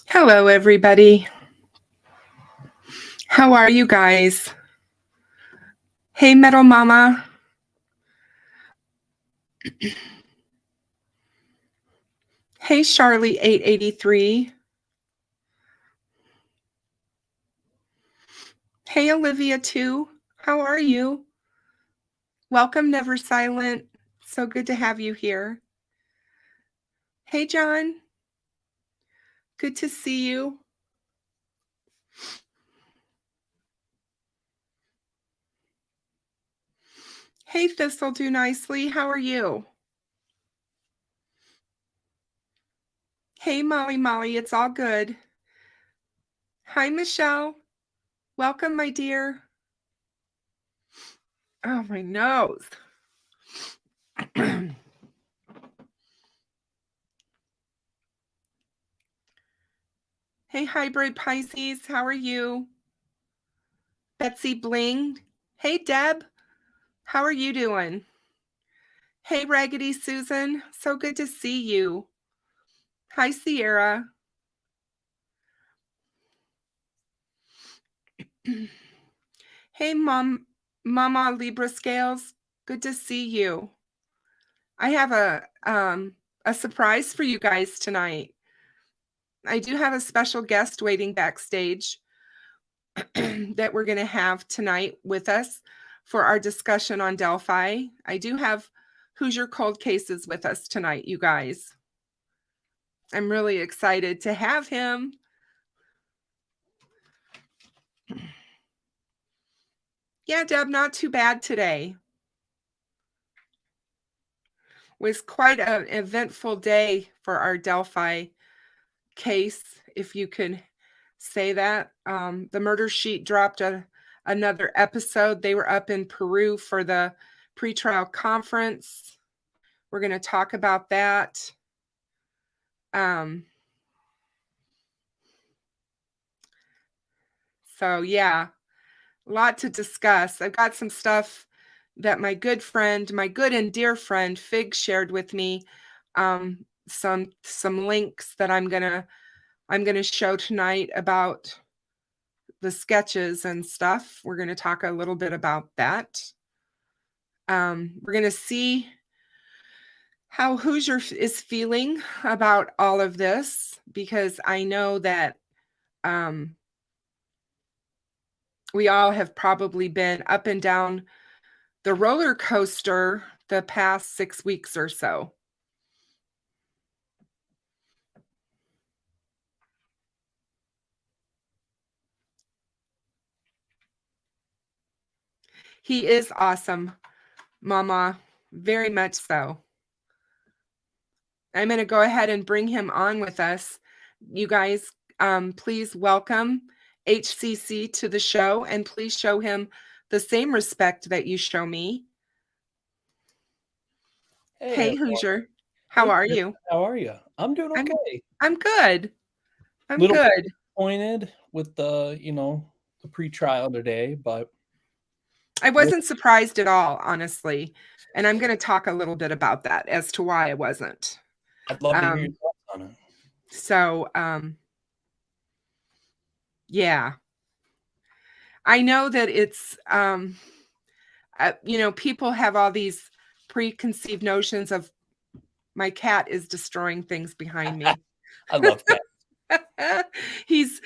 Hello, everybody. How are you guys? Hey, Metal Mama. Hey, Charlie 883. Hey, Olivia 2. How are you? Welcome, Never Silent. So good to have you here. Hey, John. Good to see you. Hey, Thistle Do Nicely. How are you? Hey, Molly. It's all good. Hi, Michelle. Welcome, my dear. Oh, my nose. Hey, Hybrid Pisces. How are you? Betsy Bling. Hey, Deb. How are you doing? Hey, Raggedy Susan. So good to see you. Hi, Sierra. Hey, Mama Libra Scales. Good to see you. I have a surprise for you guys tonight. I do have a special guest waiting backstage that we're going to have tonight with us for our discussion on Delphi. I do have Hoosier Cold Cases with us tonight, you guys. I'm really excited to have him. Yeah, Deb, not too bad today. It was quite an eventful day for our Delphi case, if you could say that. The Murder Sheet dropped another episode. They were up in Peru for the PreTrial conference. We're going to talk about that. So yeah, a lot to discuss. I've got some stuff that my good and dear friend Fig shared with me. Some links that I'm gonna show tonight about the sketches and stuff. We're gonna talk a little bit about that. We're gonna see how Hoosier is feeling about all of this, because I know that we all have probably been up and down the roller coaster the past 6 weeks or so. He is awesome, Mama, very much so. I'm going to go ahead and bring him on with us. You guys, please welcome HCC to the show, and please show him the same respect that you show me. Hey, Hoosier. How are you? How are you? I'm doing okay. I'm good. I'm Little good. disappointed with the, the pre-trial today, but I wasn't surprised at all, honestly. And I'm going to talk a little bit about that as to why I wasn't. I'd love to hear your thoughts on it. So, yeah. I know that it's, people have all these preconceived notions of my cat is destroying things behind me. I love that. He's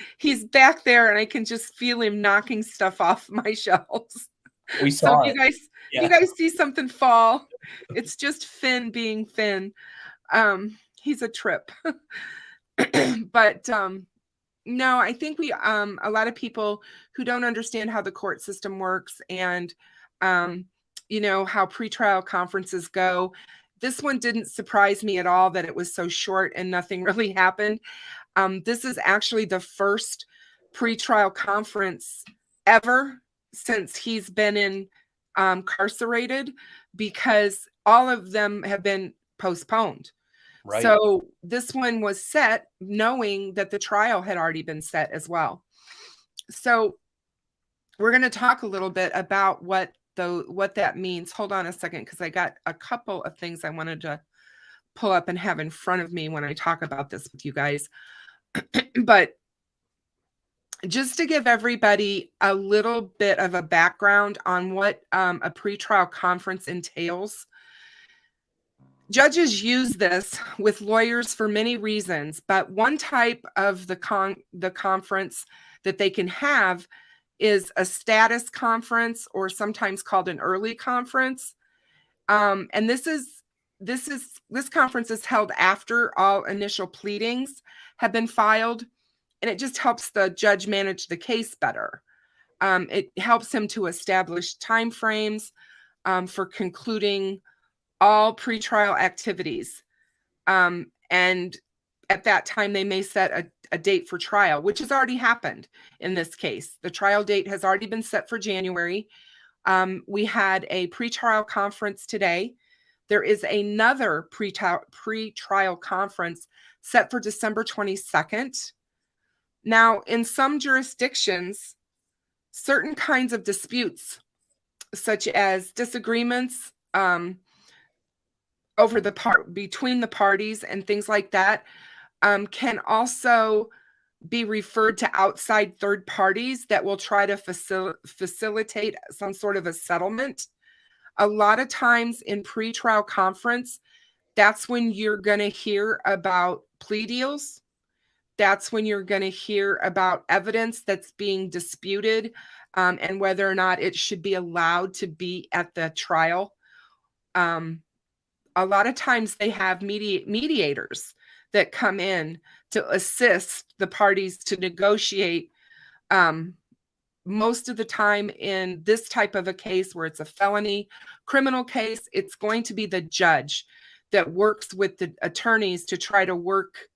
back there and I can just feel him knocking stuff off my shelves. We saw it. You guys see something fall. It's just Finn being Finn. He's a trip. But no, I think a lot of people who don't understand how the court system works and how pretrial conferences go. This one didn't surprise me at all that it was so short and nothing really happened. This is actually the first pretrial conference ever since he's been incarcerated, because all of them have been postponed. Right. So this one was set knowing that the trial had already been set as well. So we're going to talk a little bit about what that means. Hold on a second, because I got a couple of things I wanted to pull up and have in front of me when I talk about this with you guys. But just to give everybody a little bit of a background on what a pretrial conference entails. Judges use this with lawyers for many reasons, but one type of the conference that they can have is a status conference, or sometimes called an early conference. And this conference is held after all initial pleadings have been filed, and it just helps the judge manage the case better. It helps him to establish timeframes for concluding all pretrial activities. And at that time, they may set a date for trial, which has already happened in this case. The trial date has already been set for January. We had a pretrial conference today. There is another pretrial conference set for December 22nd. Now, in some jurisdictions, certain kinds of disputes, such as disagreements, between the parties and things like that, can also be referred to outside third parties that will try to facilitate some sort of a settlement. A lot of times in pretrial conference, that's when you're going to hear about plea deals. That's when you're going to hear about evidence that's being disputed, and whether or not it should be allowed to be at the trial. A lot of times they have mediators that come in to assist the parties to negotiate. Most of the time in this type of a case where it's a felony criminal case, it's going to be the judge that works with the attorneys to try to work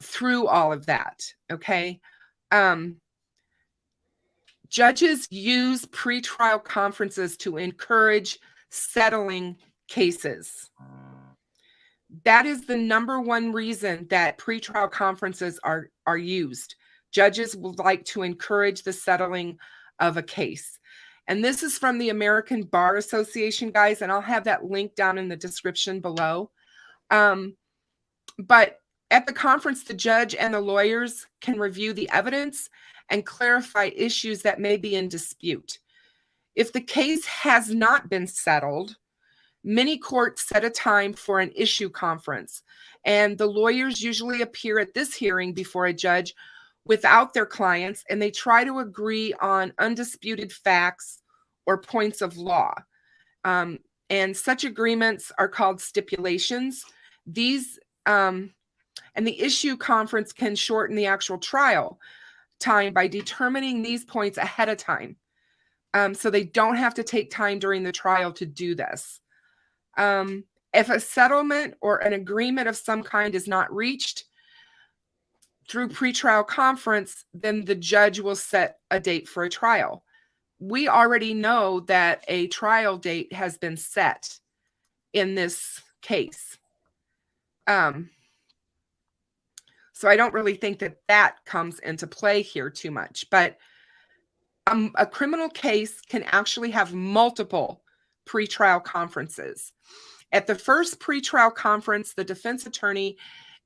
through all of that. Okay. Judges use pretrial conferences to encourage settling cases. That is the number one reason that pretrial conferences are used. Judges would like to encourage the settling of a case. And this is from the American Bar Association, guys, and I'll have that link down in the description below. But at the conference, the judge and the lawyers can review the evidence and clarify issues that may be in dispute. If the case has not been settled, many courts set a time for an issue conference, and the lawyers usually appear at this hearing before a judge without their clients, and they try to agree on undisputed facts or points of law. And such agreements are called stipulations. These and the issue conference can shorten the actual trial time by determining these points ahead of time, so they don't have to take time during the trial to do this. If a settlement or an agreement of some kind is not reached, through pretrial conference, then the judge will set a date for a trial. We already know that a trial date has been set in this case. So I don't really think that that comes into play here too much, but a criminal case can actually have multiple pretrial conferences. At the first pretrial conference, the defense attorney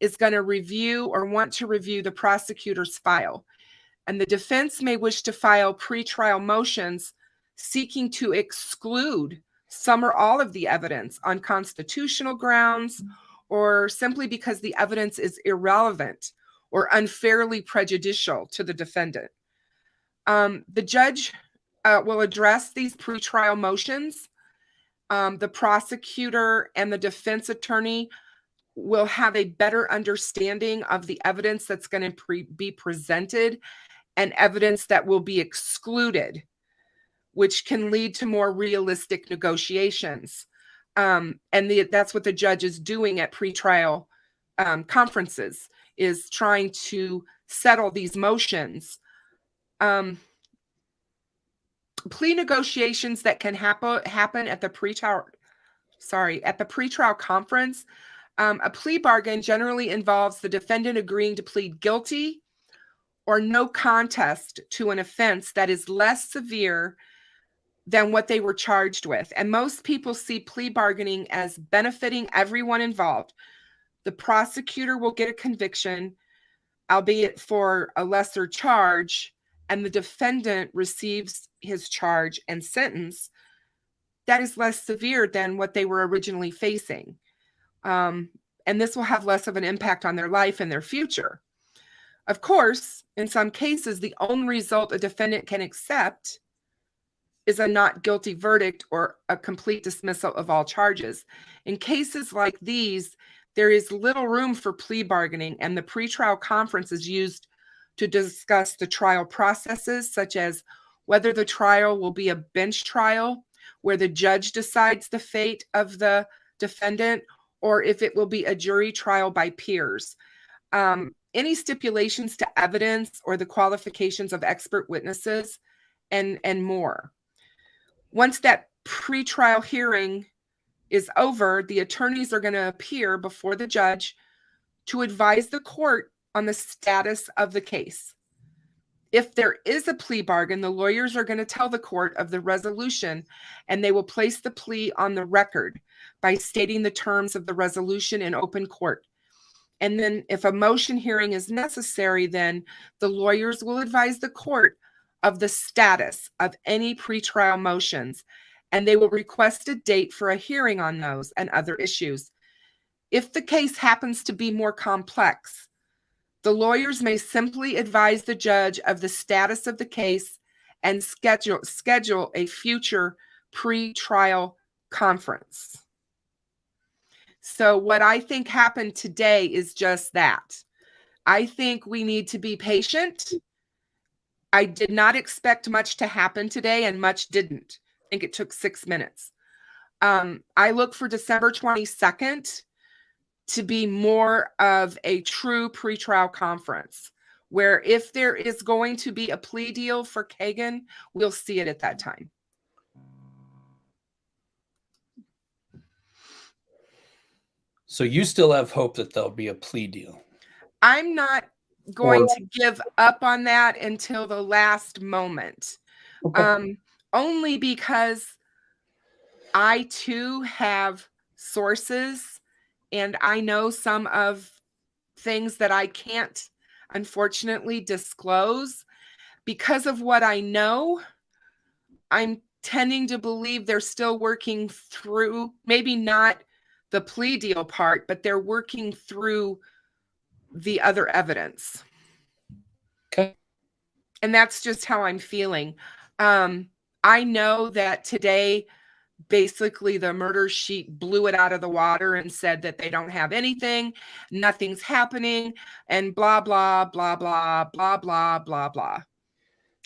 is going to review or want to review the prosecutor's file, and the defense may wish to file pretrial motions seeking to exclude some or all of the evidence on constitutional grounds, or simply because the evidence is irrelevant or unfairly prejudicial to the defendant. The judge will address these pretrial motions. The prosecutor and the defense attorney will have a better understanding of the evidence that's going to be presented and evidence that will be excluded, which can lead to more realistic negotiations. That's what the judge is doing at pretrial conferences, is trying to settle these motions. Plea negotiations that can happen at the pretrial conference. A plea bargain generally involves the defendant agreeing to plead guilty or no contest to an offense that is less severe than what they were charged with. And most people see plea bargaining as benefiting everyone involved. The prosecutor will get a conviction, albeit for a lesser charge, and the defendant receives his charge and sentence that is less severe than what they were originally facing. And this will have less of an impact on their life and their future. Of course, in some cases, the only result a defendant can accept is a not guilty verdict or a complete dismissal of all charges. In cases like these, there is little room for plea bargaining, and the pretrial conference is used to discuss the trial processes, such as whether the trial will be a bench trial where the judge decides the fate of the defendant, or if it will be a jury trial by peers. Any stipulations to evidence or the qualifications of expert witnesses, and more. Once that pretrial hearing is over, the attorneys are going to appear before the judge to advise the court on the status of the case. If there is a plea bargain, the lawyers are going to tell the court of the resolution, and they will place the plea on the record by stating the terms of the resolution in open court. And then if a motion hearing is necessary, then the lawyers will advise the court of the status of any pretrial motions, and they will request a date for a hearing on those and other issues. If the case happens to be more complex, the lawyers may simply advise the judge of the status of the case and schedule a future pretrial conference. So what I think happened today is just that. I think we need to be patient. I did not expect much to happen today, and much didn't. I think it took 6 minutes. I look for December 22nd to be more of a true pretrial conference, where if there is going to be a plea deal for Keagan, we'll see it at that time. So you still have hope that there'll be a plea deal? I'm not going to give up on that until the last moment. Okay. Only because I too have sources, and I know some of things that I can't unfortunately disclose. Because of what I know, I'm tending to believe they're still working through, maybe not the plea deal part, but they're working through the other evidence. Okay. And that's just how I'm feeling. I know that today, basically the murder sheet blew it out of the water and said that they don't have anything, nothing's happening, and blah, blah, blah, blah, blah, blah, blah, blah.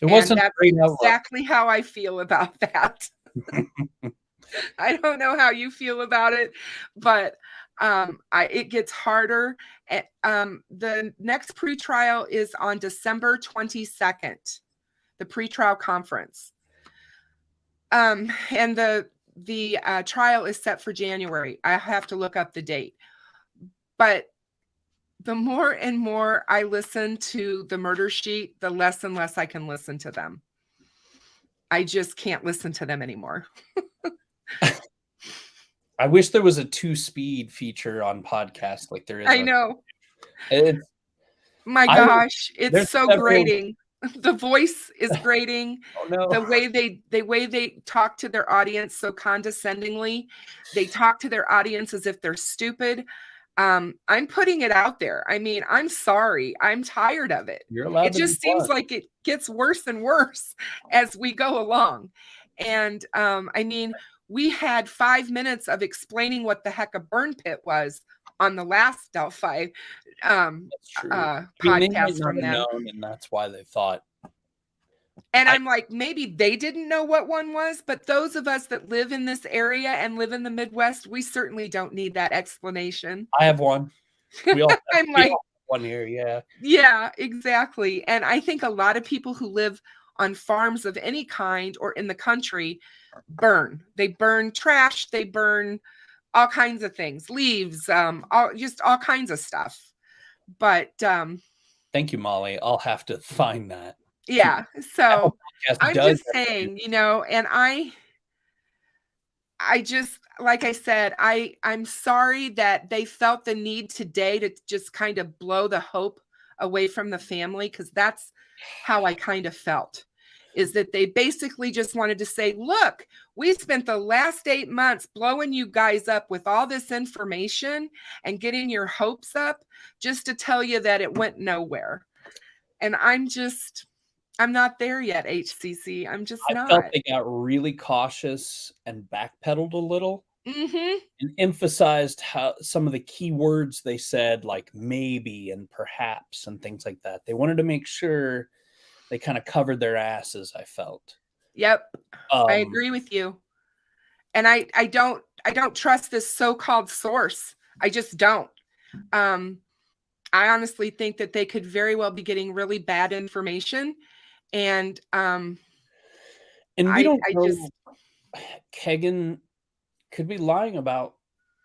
It wasn't that's exactly how I feel about that. I don't know how you feel about it, but it gets harder. The next pretrial is on December 22nd, the pretrial conference. And the trial is set for January. I have to look up the date. But the more and more I listen to the murder sheet, the less and less I can listen to them. I just can't listen to them anymore. I wish there was a 2-speed feature on podcasts like there is. I know. My I- gosh, it's there's so several- grating. The voice is grating. Oh no. The way they talk to their audience so condescendingly. They talk to their audience as if they're stupid. I'm putting it out there. I mean, I'm sorry. I'm tired of it. You're allowed It to just be seems blunt. like it gets worse and worse as we go along. And I mean, we had 5 minutes of explaining what the heck a burn pit was on the last Delphi That's true. podcast from them. Known, and that's why they thought. And I'm like, maybe they didn't know what one was, but those of us that live in this area and live in the Midwest, we certainly don't need that explanation. I have one. We all I'm like, have one here, yeah. Yeah, exactly. And I think a lot of people who live on farms of any kind or in the country burn. They burn trash, they burn all kinds of things, leaves, all kinds of stuff. But thank you, Molly. I'll have to find that. Yeah. So I'm just saying, and I just, like I said, I'm sorry that they felt the need today to just kind of blow the hope away from the family, because that's how I kind of felt, is that they basically just wanted to say, look, we spent the last 8 months blowing you guys up with all this information and getting your hopes up just to tell you that it went nowhere. And I'm not there yet, HCC. I'm just not. I felt they got really cautious and backpedaled a little, and emphasized how some of the key words they said, like maybe and perhaps and things like that. They wanted to make sure they kind of covered their asses, I felt. Yep. I agree with you. And I don't trust this so-called source. I just don't. I honestly think that they could very well be getting really bad information. And we don't know. Keagan could be lying about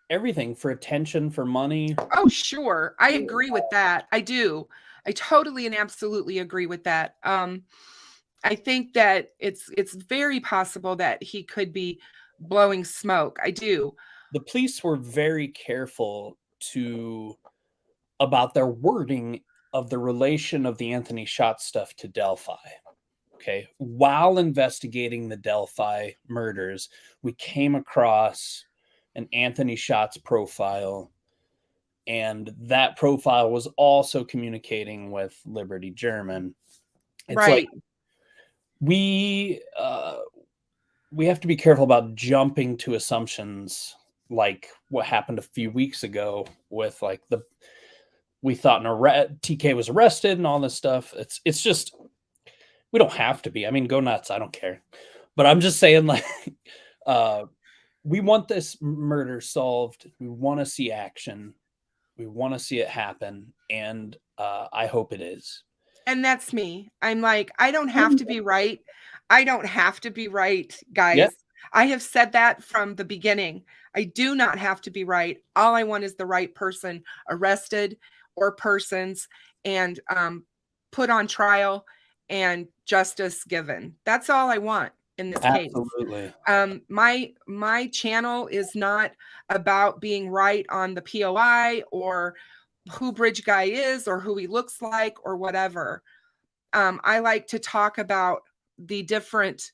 everything for attention, for money. Oh, sure. I agree with that. I do. I totally and absolutely agree with that. I think that it's very possible that he could be blowing smoke. I do. The police were very careful about their wording of the relation of the Anthony Schott stuff to Delphi. Okay. While investigating the Delphi murders, we came across an Anthony Schott's profile, and that profile was also communicating with Liberty German. It's right. Like we have to be careful about jumping to assumptions like what happened a few weeks ago with like we thought TK was arrested and all this stuff. It's just, we don't have to be. I mean, go nuts. I don't care. But I'm just saying, like, we want this murder solved. We want to see action. We want to see it happen. And I hope it is. And that's me. I'm like, I don't have to be right. I don't have to be right, guys. Yeah. I have said that from the beginning. I do not have to be right. All I want is the right person arrested or persons and put on trial and justice given. That's all I want in this case. Absolutely. My channel is not about being right on the POI or who Bridge Guy is or who he looks like or whatever. I like to talk about the different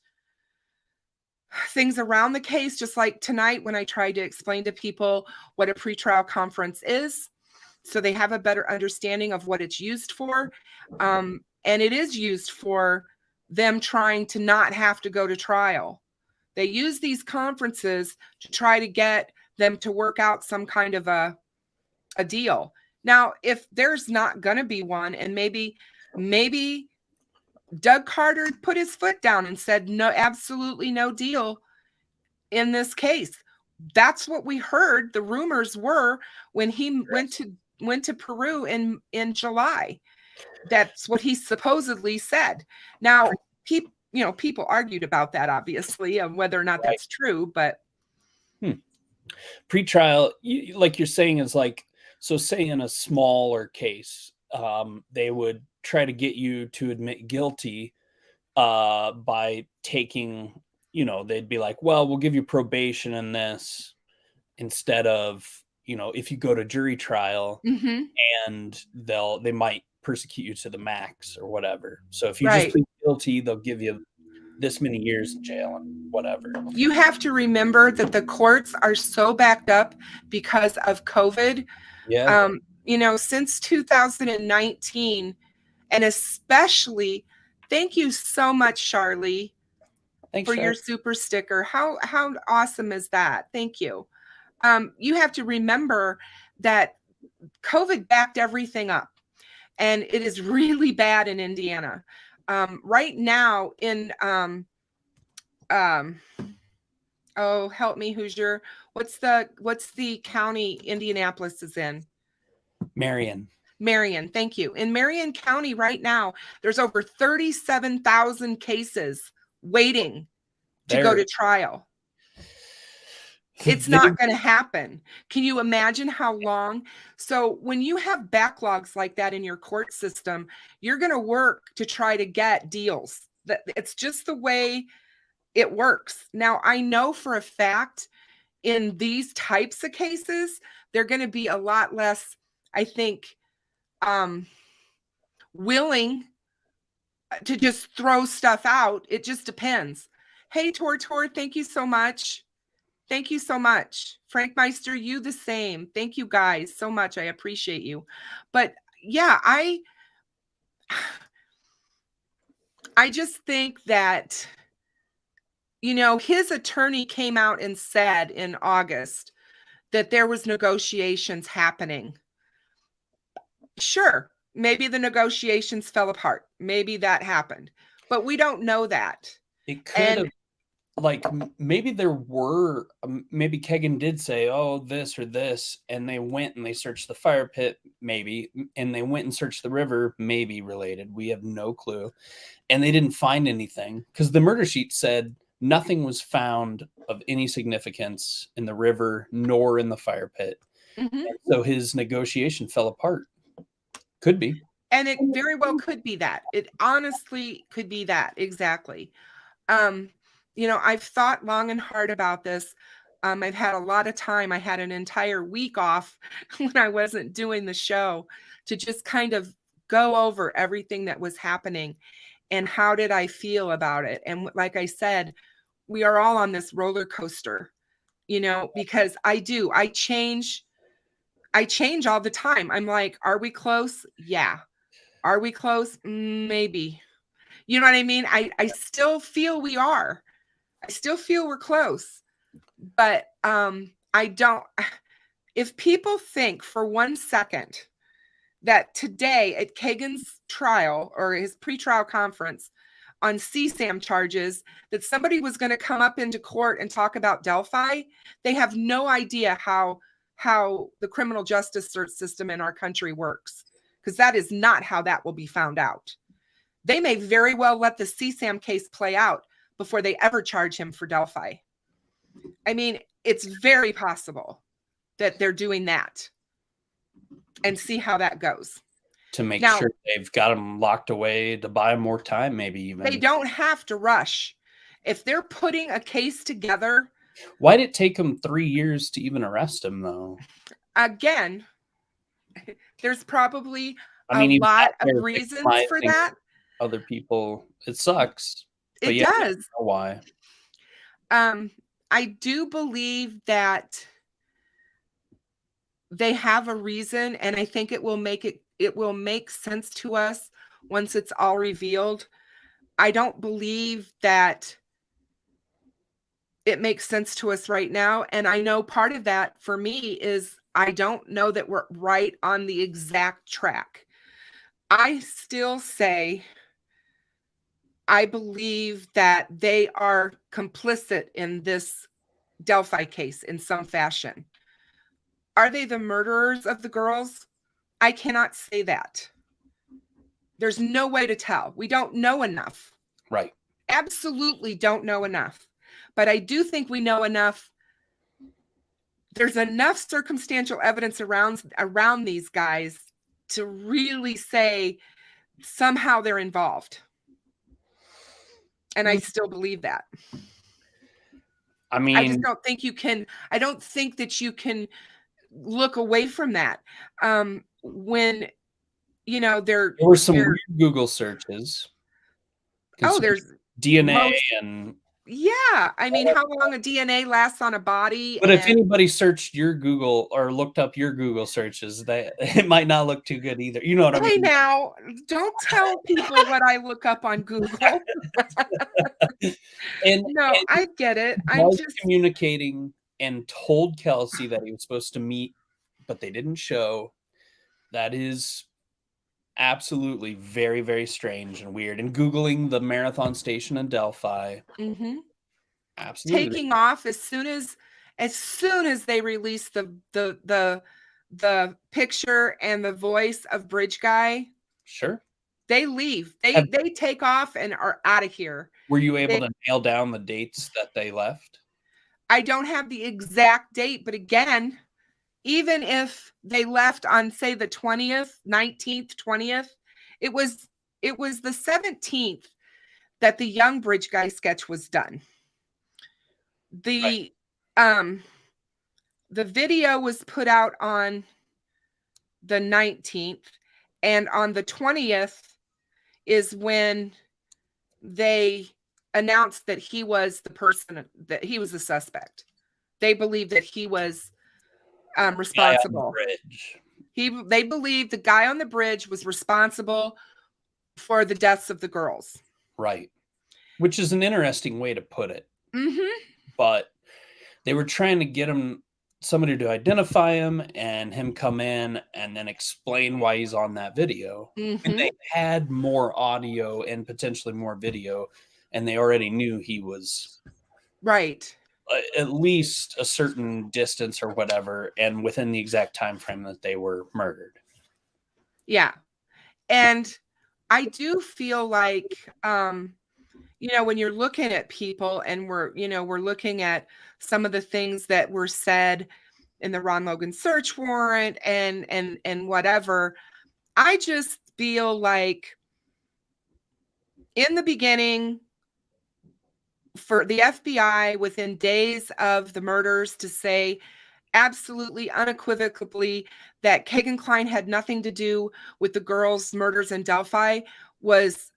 things around the case, just like tonight when I tried to explain to people what a pretrial conference is, so they have a better understanding of what it's used for. And it is used for them trying to not have to go to trial. They use these conferences to try to get them to work out some kind of a deal. Now, if there's not going to be one, and maybe Doug Carter put his foot down and said, no, absolutely no deal. in this case. That's what we heard. The rumors were when he went to Peru in July. That's what he supposedly said. Now, people argued about that, obviously, of whether or not that's true, but Pretrial, like you're saying, is like, so say in a smaller case, they would try to get you to admit guilty by taking, they'd be like, well, we'll give you probation in this instead of, if you go to jury trial, and they might persecute you to the max or whatever. So if you just plead guilty, they'll give you this many years in jail and whatever. You have to remember that the courts are so backed up because of COVID. Yeah. Since 2019, and especially, thank you so much, Charlie, Thanks, for Charlie. your super sticker. How awesome is that? Thank you. You have to remember that COVID backed everything up, and it is really bad in Indiana. Right now in oh, help me, Hoosier. What's the county Indianapolis is in? Marion. Thank you. In Marion County right now, there's over 37,000 cases waiting to go to trial. It's not going to happen. Can you imagine how long? So when you have backlogs like that in your court system, you're going to work to try to get deals. It's just the way it works. Now, I know for a fact in these types of cases, they're going to be a lot less, I think, willing to just throw stuff out. It just depends. Hey, Tor, thank you so much. Thank you so much. Frank Meister, you the same. Thank you guys so much. I appreciate you. But yeah, I just think that, his attorney came out and said in August that there was negotiations happening. Sure, maybe the negotiations fell apart. Maybe that happened, but we don't know that. It could have, like, maybe there were, maybe Keagan did say, oh, this or this, and they went and they searched the fire pit, maybe, and they went and searched the river, maybe related. We have no clue. And they didn't find anything because the murder sheet said nothing was found of any significance in the river nor in the fire pit. So his negotiation fell apart. Could be. And it very well could be that. It honestly could be that. Exactly. I've thought long and hard about this. I've had a lot of time. I had an entire week off when I wasn't doing the show to just kind of go over everything that was happening and how did I feel about it. And like I said, we are all on this roller coaster, because I change all the time. I'm like, are we close? Yeah. Are we close? Maybe. You know what I mean? I still feel we are. I still feel we're close. But I don't. If people think for 1 second that today at Keagan's trial or his pretrial conference on CSAM charges, that somebody was going to come up into court and talk about Delphi, they have no idea how the criminal justice system in our country works, because that is not how that will be found out. They may very well let the CSAM case play out before they ever charge him for Delphi. I mean, it's very possible that they're doing that and see how that goes. To make sure they've got him locked away to buy more time, maybe even. They don't have to rush. If they're putting a case together. Why did it take them 3 years to even arrest him, though? Again, there's probably a lot of reasons for that. Other people, it sucks. It does. I don't know why. I do believe that they have a reason, and I think it will make sense to us once it's all revealed. I don't believe that it makes sense to us right now. And I know part of that for me is I don't know that we're right on the exact track. I still say I believe that they are complicit in this Delphi case in some fashion. Are they the murderers of the girls? I cannot say that. There's no way to tell. We don't know enough. Right. Absolutely don't know enough. But I do think we know enough. There's enough circumstantial evidence around these guys to really say somehow they're involved. And I still believe that. I mean, I just don't think you can, I don't think that you can look away from that. When, you know, there were some weird Google searches. There's DNA and yeah. I mean, how long a DNA lasts on a body. But if anybody searched your Google or looked up your Google searches, that it might not look too good either. You know what I mean? Hey, now, don't tell people what I look up on Google. No, I get it. I'm just communicating and told Kelsey that he was supposed to meet, but they didn't show. That is absolutely very, very strange and weird. And Googling the marathon station in Delphi. Mm-hmm. Absolutely. Taking off as soon as they release the picture and the voice of Bridge Guy. Sure. They leave. They take off and are out of here. Were you able to nail down the dates that they left? I don't have the exact date, but again, even if they left on, say, the 20th, 19th, 20th, it was the 17th that the young Bridge Guy sketch was done. The video was put out on the 19th, and on the 20th is when they announced that he was the person, that he was the suspect. They believed that he was responsible. They believed the guy on the bridge was responsible for the deaths of the girls. Right. Which is an interesting way to put it. Mm-hmm. But they were trying to get somebody to identify him and him come in and then explain why he's on that video. Mm-hmm. And they had more audio and potentially more video, and they already knew he was right at least a certain distance or whatever, and within the exact time frame that they were murdered. Yeah. And I do feel like when you're looking at people and we're looking at some of the things that were said in the Ron Logan search warrant and whatever, I just feel like in the beginning, for the FBI within days of the murders to say absolutely unequivocally that Keagan Kline had nothing to do with the girls' murders in Delphi was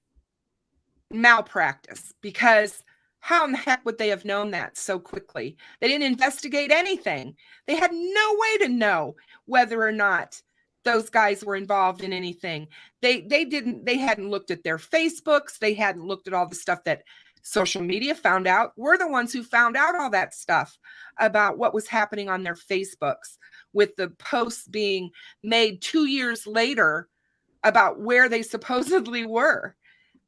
malpractice, because how in the heck would they have known that so quickly? They didn't investigate anything. They had no way to know whether or not those guys were involved in anything. They hadn't looked at their Facebooks. They hadn't looked at all the stuff that social media found out. We're the ones who found out all that stuff about what was happening on their Facebooks, with the posts being made 2 years later about where they supposedly were.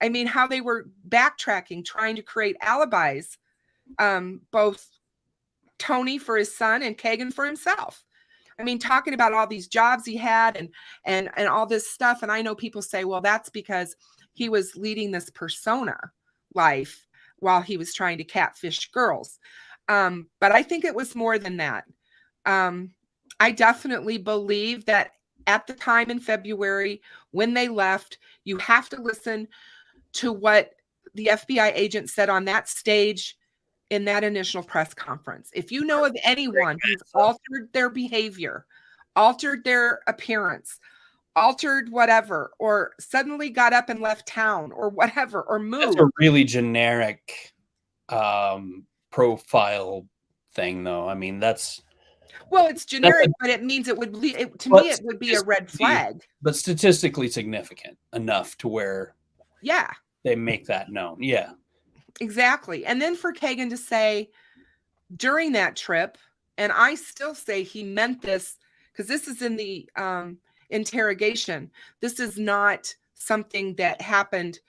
I mean, how they were backtracking, trying to create alibis, both Tony for his son and Keagan for himself. I mean, talking about all these jobs he had and all this stuff. And I know people say, well, that's because he was leading this persona life while he was trying to catfish girls. But I think it was more than that. I definitely believe that at the time in February, when they left, you have to listen to what the FBI agent said on that stage in that initial press conference. If you know of anyone who's altered their behavior, altered their appearance, altered whatever, or suddenly got up and left town or whatever, or moved. That's a really generic profile thing, though. I mean, well, it's generic, but it means it would be, to me, it would be a red flag. But statistically significant enough to where they make that known. Yeah. Exactly. And then for Keagan to say during that trip, and I still say he meant this, because this is in the interrogation. This is not something that happened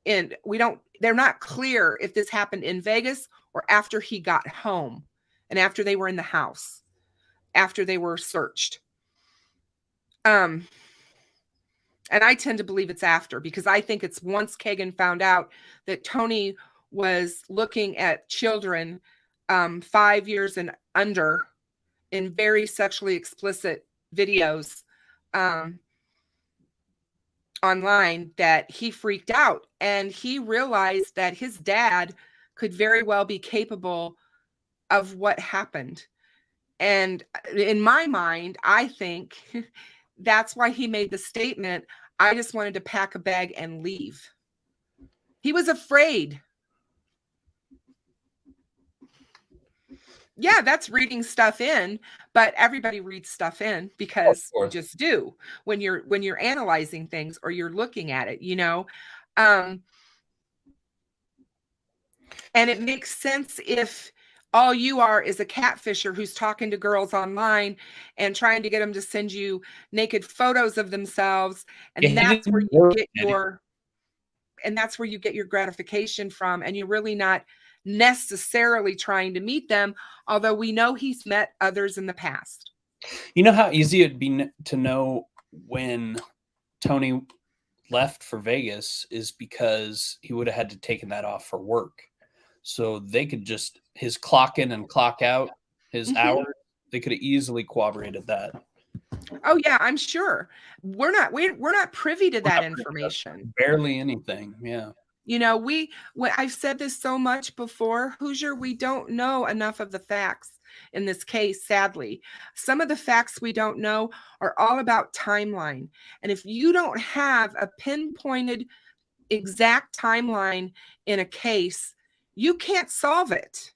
they're not clear if this happened in Vegas or after he got home. and after they were in the house, after they were searched. And I tend to believe it's after, because I think it's once Keagan found out that Tony was looking at children 5 years and under in very sexually explicit videos online, that he freaked out, and he realized that his dad could very well be capable of what happened. And in my mind, I think that's why he made the statement, I just wanted to pack a bag and leave. He was afraid. Yeah, that's reading stuff in, but everybody reads stuff in because you just do when you're analyzing things or you're looking at it, you know. And it makes sense if all you are is a catfisher who's talking to girls online and trying to get them to send you naked photos of themselves, and that's where you get your gratification from, and you're really not necessarily trying to meet them, although we know he's met others in the past. You know how easy it'd be to know when Tony left for Vegas is because he would have had to taken that off for work. So they could just, his clock in and clock out, his hours, they could have easily corroborated that. Oh yeah, I'm sure. We're not privy to that information. Barely anything. Yeah. You know, I've said this so much before, Hoosier, we don't know enough of the facts in this case, sadly. Some of the facts we don't know are all about timeline. And if you don't have a pinpointed exact timeline in a case, you can't solve it.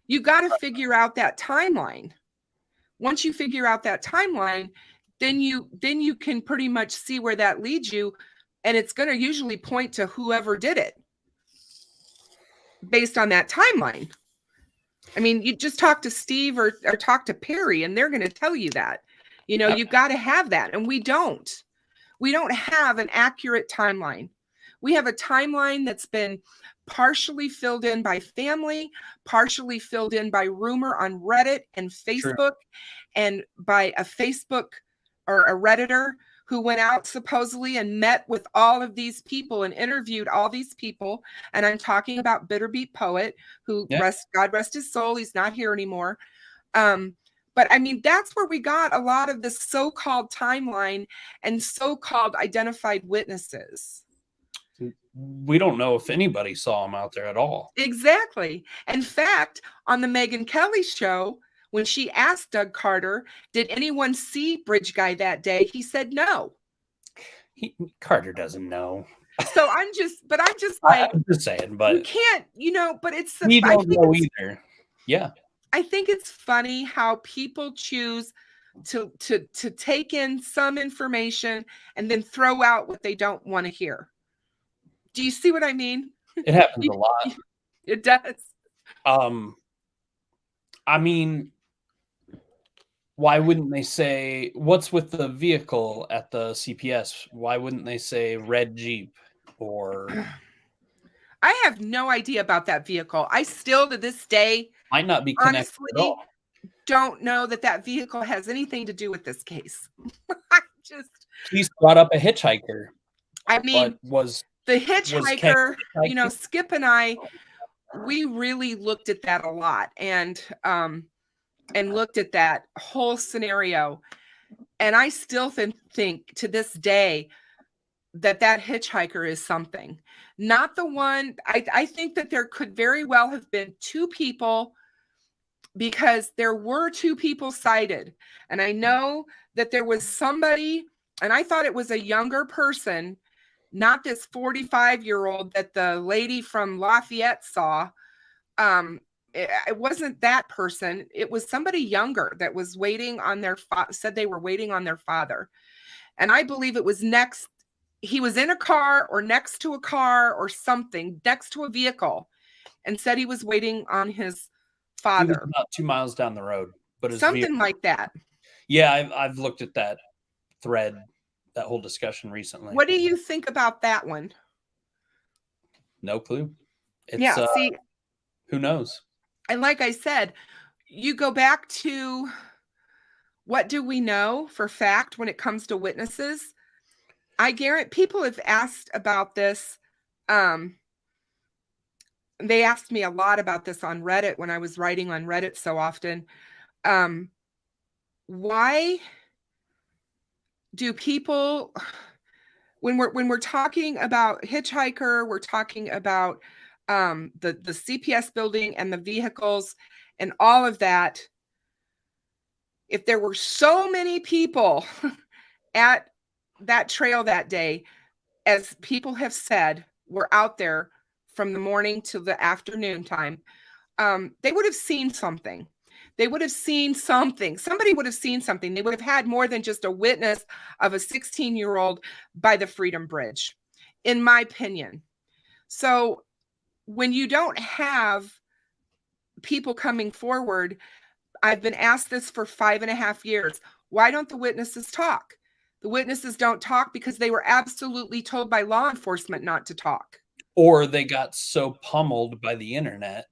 You got to figure out that timeline. Once you figure out that timeline, then you can pretty much see where that leads you. And it's going to usually point to whoever did it based on that timeline. I mean, you just talk to Steve or talk to Perry, and they're going to tell you that. You know, you've got to have that. And we don't have an accurate timeline. We have a timeline that's been partially filled in by family, partially filled in by rumor on Reddit and Facebook, and by a Facebook or a Redditor who went out supposedly and met with all of these people and interviewed all these people. And I'm talking about Bitterbeat Poet, who God rest his soul, he's not here anymore. But I mean, that's where we got a lot of this so-called timeline and so-called identified witnesses. We don't know if anybody saw him out there at all. Exactly. In fact, on the Megyn Kelly show, when she asked Doug Carter, did anyone see Bridge Guy that day? He said no. Carter doesn't know. So I'm just like, I'm just saying, but you can't, you know, but it's we don't know either. Yeah. I think it's funny how people choose to take in some information and then throw out what they don't want to hear. Do you see what I mean? It happens a lot. It does. I mean, why wouldn't they say, what's with the vehicle at the CPS? Why wouldn't they say red Jeep or... I have no idea about that vehicle. I still, to this day, might not be connected at all. Don't know that vehicle has anything to do with this case. He's brought up a hitchhiker. I mean, the hitchhiker, you know, Skip and I, we really looked at that a lot and looked at that whole scenario. And I still think to this day that hitchhiker is something. Not the one, I think that there could very well have been two people, because there were two people cited. And I know that there was somebody, and I thought it was a younger person, not this 45-year-old that the lady from Lafayette saw. It wasn't that person. It was somebody younger that was waiting on said they were waiting on their father. And I believe it was he was in a car or next to a car or something, next to a vehicle, and said he was waiting on his father. He was about 2 miles down the road, but something like that. Yeah, I've looked at that thread, that whole discussion recently. What do you think about that one? No clue. See, who knows? And like I said, you go back to what do we know for fact when it comes to witnesses? I guarantee people have asked about this. They asked me a lot about this on Reddit when I was writing on Reddit so often. Why do people, when we're talking about Hitchhiker, we're talking about the CPS building and the vehicles and all of that. If there were so many people at that trail that day, as people have said, were out there from the morning to the afternoon time, they would have seen something. They would have seen something. Somebody would have seen something. They would have had more than just a witness of a 16-year-old by the Freedom Bridge, in my opinion. So when you don't have people coming forward, I've been asked this for 5.5 years. Why don't the witnesses talk? The witnesses don't talk because they were absolutely told by law enforcement not to talk. Or they got so pummeled by the internet.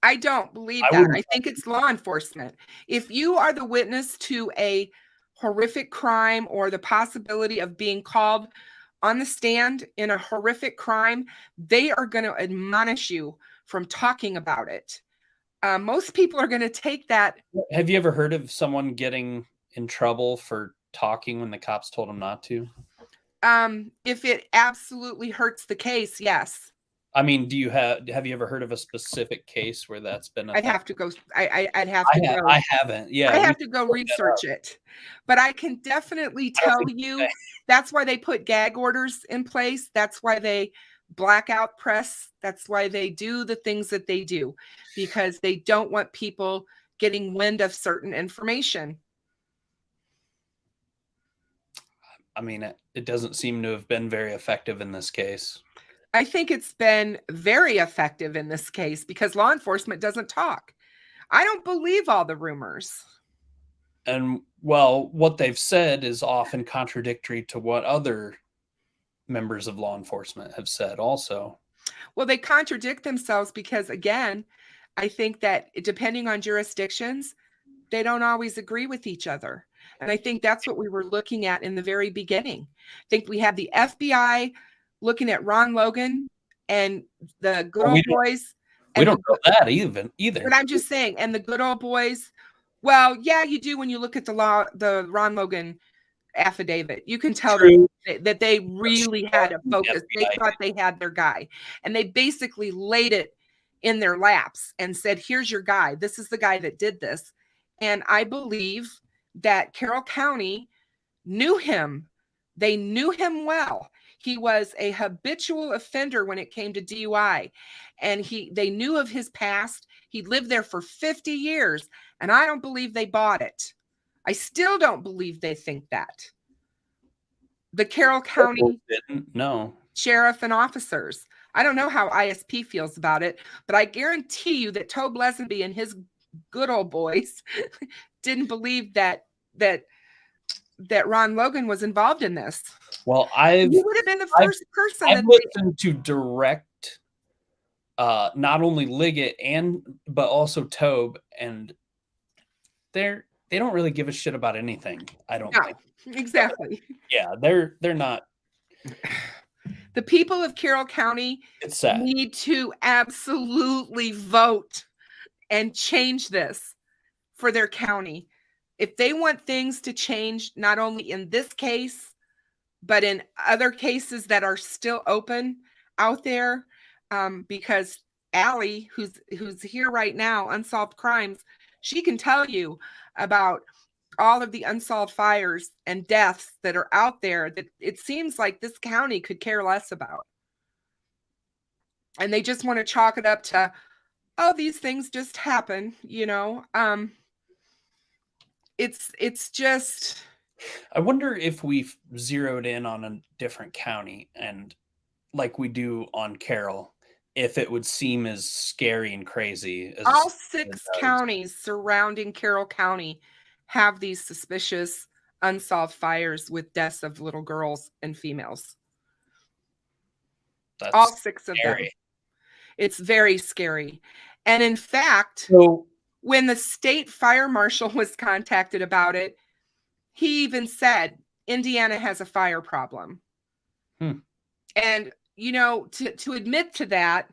I don't believe that. I think it's law enforcement. If you are the witness to a horrific crime or the possibility of being called on the stand in a horrific crime, they are going to admonish you from talking about it. Most people are going to take that. Have you ever heard of someone getting in trouble for talking when the cops told them not to? If it absolutely hurts the case, yes. I mean, have you ever heard of a specific case where that's been? I'd have to go. I'd have to go. I haven't. Yeah, I have to go research it, but I can definitely tell you that's why they put gag orders in place. That's why they blackout press. That's why they do the things that they do, because they don't want people getting wind of certain information. I mean, it doesn't seem to have been very effective in this case. I think it's been very effective in this case because law enforcement doesn't talk. I don't believe all the rumors. And, well, what they've said is often contradictory to what other members of law enforcement have said also. Well, they contradict themselves because, again, I think that depending on jurisdictions, they don't always agree with each other. And I think that's what we were looking at in the very beginning. I think we had the FBI looking at Ron Logan and the good old boys. We don't know that either. But I'm just saying, and the good old boys. Well, yeah, you do when you look at the Ron Logan affidavit. You can tell that they really had a focus. They thought they had their guy. And they basically laid it in their laps and said, here's your guy. This is the guy that did this. And I believe that Carroll County knew him. They knew him well. He was a habitual offender when it came to DUI, and they knew of his past. He lived there for 50 years, and I don't believe they bought it. I still don't believe they think that. The Carroll County sheriff and officers. I don't know how ISP feels about it, but I guarantee you that Tobe Lesenby and his good old boys didn't believe that Ron Logan was involved in this. Well, you would have been the first person. I've listened to direct, not only Liggett but also Tobe, and they don't really give a shit about anything. I don't think. Exactly. Yeah, they're not. The people of Carroll County need to absolutely vote and change this for their county. If they want things to change, not only in this case, but in other cases that are still open out there, because Allie, who's here right now, Unsolved Crimes, she can tell you about all of the unsolved fires and deaths that are out there that it seems like this county could care less about. And they just want to chalk it up to, oh, these things just happen, you know. It's just, I wonder if we've zeroed in on a different county and like we do on Carroll, if it would seem as scary and crazy as all 6 counties surrounding Carroll County have these suspicious unsolved fires with deaths of little girls and females. That's all 6 of scary. them. It's very scary. And in fact, so when the state fire marshal was contacted about it, he even said, Indiana has a fire problem. And, you know, to admit to that,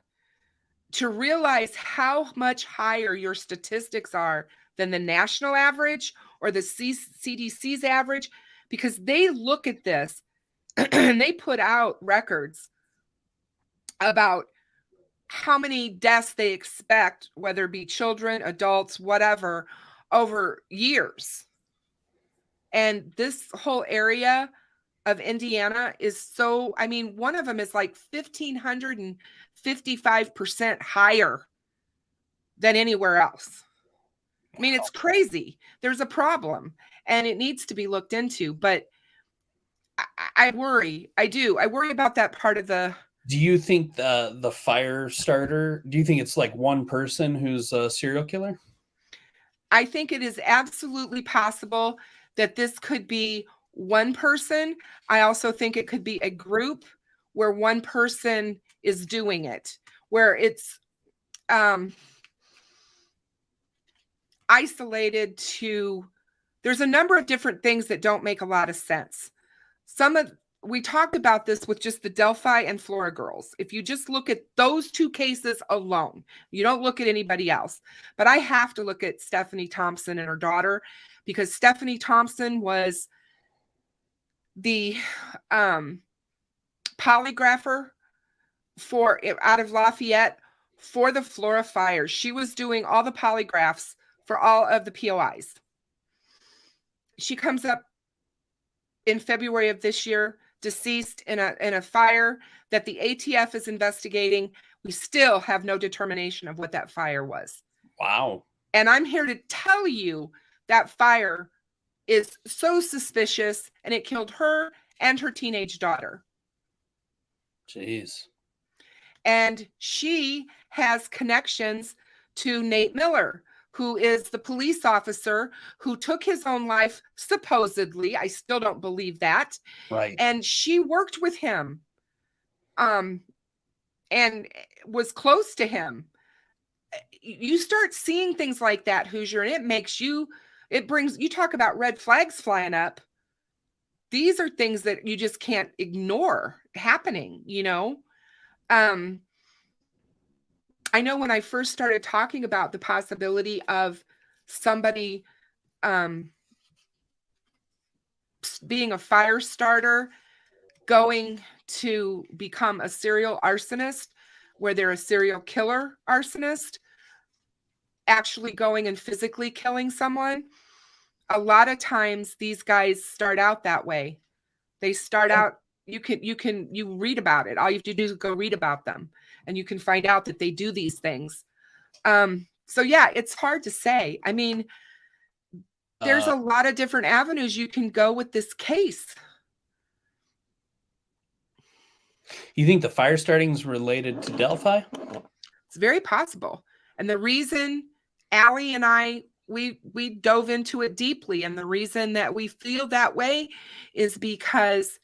to realize how much higher your statistics are than the national average or the CDC's average, because they look at this and they put out records about how many deaths they expect, whether it be children, adults, whatever, over years. And this whole area of Indiana is so, I mean, one of them is like 1,555% higher than anywhere else. I mean, it's crazy. There's a problem and it needs to be looked into, but I worry. I do. I worry about that part of the. Do you think the fire starter, do you think it's like one person who's a serial killer? I think it is absolutely possible that this could be one person. I also think it could be a group where one person is doing it, where it's isolated to, there's a number of different things that don't make a lot of sense. We talked about this with just the Delphi and Flora girls. If you just look at those two cases alone, you don't look at anybody else. But I have to look at Stephanie Thompson and her daughter, because Stephanie Thompson was the polygrapher out of Lafayette for the Flora fires. She was doing all the polygraphs for all of the POIs. She comes up in February of this year, deceased in a fire that the ATF is investigating. We still have no determination of what that fire was. Wow. And I'm here to tell you that fire is so suspicious, and it killed her and her teenage daughter. Jeez. And she has connections to Nate Miller, who is the police officer who took his own life, supposedly. I still don't believe that. Right. And she worked with him and was close to him. You start seeing things like that, Hoosier, and it brings, you talk about red flags flying up. These are things that you just can't ignore happening, you know? I know when I first started talking about the possibility of somebody being a fire starter, going to become a serial arsonist, where they're a serial killer arsonist, actually going and physically killing someone. A lot of times these guys start out that way. They start out, you read about it. All you have to do is go read about them, and you can find out that they do these things. So yeah, it's hard to say. I mean, there's a lot of different avenues you can go with this case. You think the fire starting is related to Delphi? It's very possible. And the reason Allie and I, we dove into it deeply, and the reason that we feel that way is because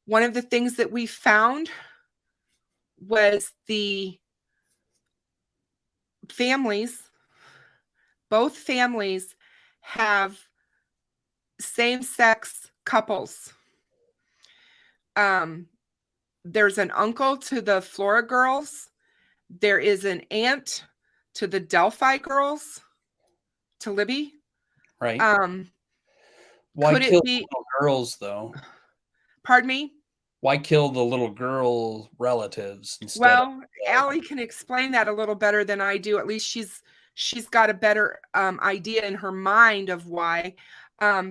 one of the things that we found was the families, both families have same-sex couples. There's an uncle to the Flora girls. There is an aunt to the Delphi girls, to Libby. Right. Why kill the little girls, though? Pardon me? Why kill the little girl relatives instead? Well, Allie can explain that a little better than I do. At least she's got a better idea in her mind of why,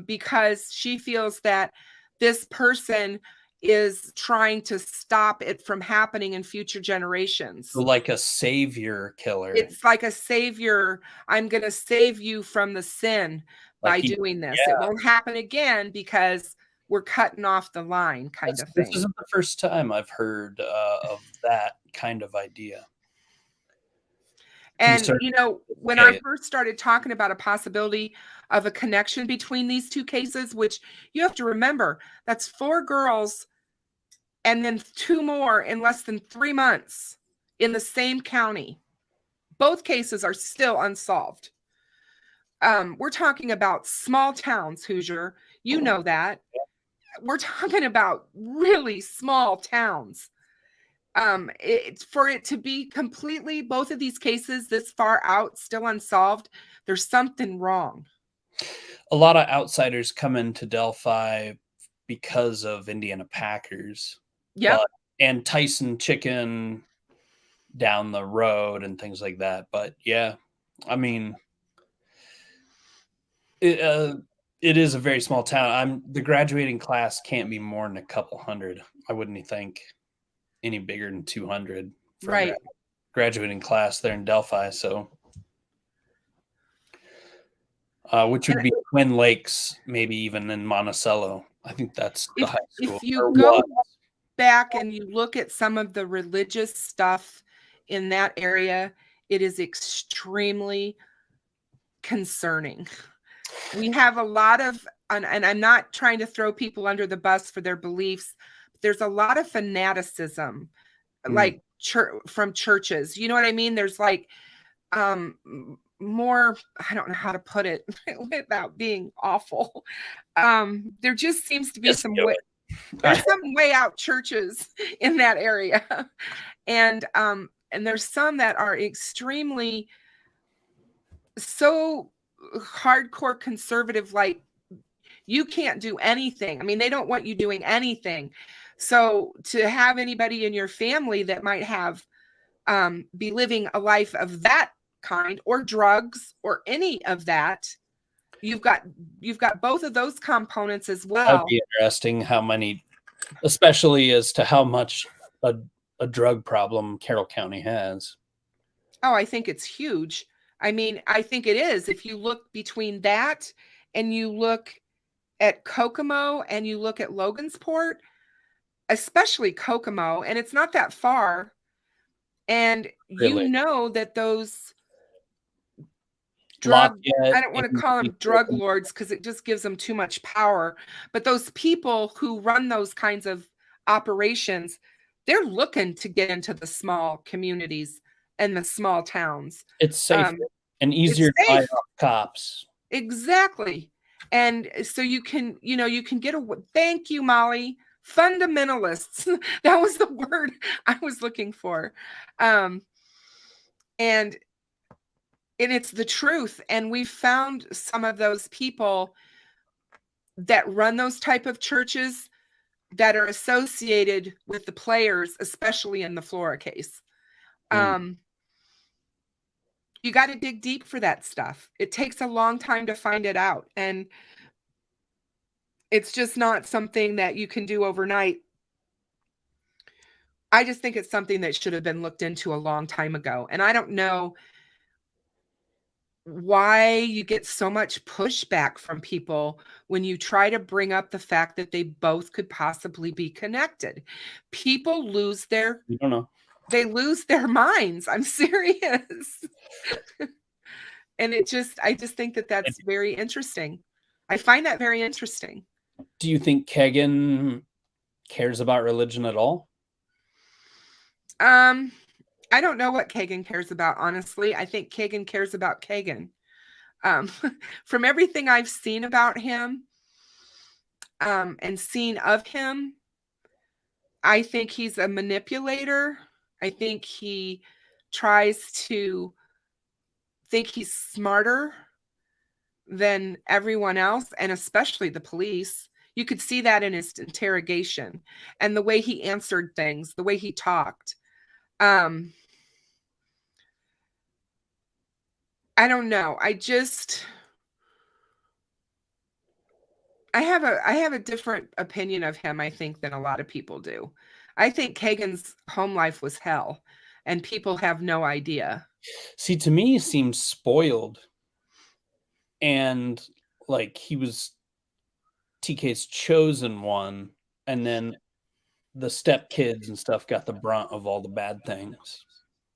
because she feels that this person is trying to stop it from happening in future generations. So like a savior killer. It's like a savior. I'm going to save you from the sin by doing this. Yeah. It won't happen again because we're cutting off the line, kind of thing. This isn't the first time I've heard of that kind of idea. And, you know, when I first started talking about a possibility of a connection between these two cases, which you have to remember, that's 4 girls and then 2 more in less than 3 months in the same county. Both cases are still unsolved. We're talking about small towns, Hoosier. You know that. We're talking about really small towns. For it to be completely, both of these cases this far out, still unsolved, there's something wrong. A lot of outsiders come into Delphi because of Indiana Packers. Yep. And Tyson Chicken down the road and things like that. But yeah, I mean, it is a very small town. The graduating class can't be more than a couple hundred. I wouldn't think any bigger than 200 for Right. a graduating class there in Delphi. So, which would be Twin Lakes, maybe even in Monticello. I think that's the high school. If you go back and you look at some of the religious stuff in that area, it is extremely concerning. We have a lot of, and I'm not trying to throw people under the bus for their beliefs, but there's a lot of fanaticism, like from churches. You know what I mean? There's like more, I don't know how to put it without being awful. There just seems to be some way, there's some way out churches in that area. And there's some that are extremely so hardcore conservative, like you can't do anything. I mean, they don't want you doing anything. So to have anybody in your family that might have be living a life of that kind, or drugs, or any of that, you've got both of those components as well. That'd be interesting how many, especially as to how much a drug problem Carroll County has. Oh, I think it's huge. I mean, I think it is. If you look between that and you look at Kokomo and you look at Logansport, especially Kokomo, and it's not that far, and really? You know that those drug, I don't want to call them drug lords because it just gives them too much power, but those people who run those kinds of operations, they're looking to get into the small communities and the small towns. It's safer and easier to find cops. Exactly. And so you can get a, thank you, Molly, fundamentalists. That was the word I was looking for. And it's the truth. And we found some of those people that run those type of churches that are associated with the players, especially in the Flora case. You got to dig deep for that stuff. It takes a long time to find it out. And it's just not something that you can do overnight. I just think it's something that should have been looked into a long time ago. And I don't know why you get so much pushback from people when you try to bring up the fact that they both could possibly be connected. People lose their, I don't know. They lose their minds. I'm serious. And I just think that that's very interesting. I find that very interesting. Do you think Keagan cares about religion at all? I don't know what Keagan cares about, honestly. I think Keagan cares about Keagan. From everything I've seen about him and seen of him, I think he's a manipulator. I think he tries to think he's smarter than everyone else, and especially the police. You could see that in his interrogation and the way he answered things, the way he talked. I don't know. I have a different opinion of him, I think, than a lot of people do. I think Keagan's home life was hell, and people have no idea. See, to me, he seems spoiled. And like he was TK's chosen one, and then the stepkids and stuff got the brunt of all the bad things.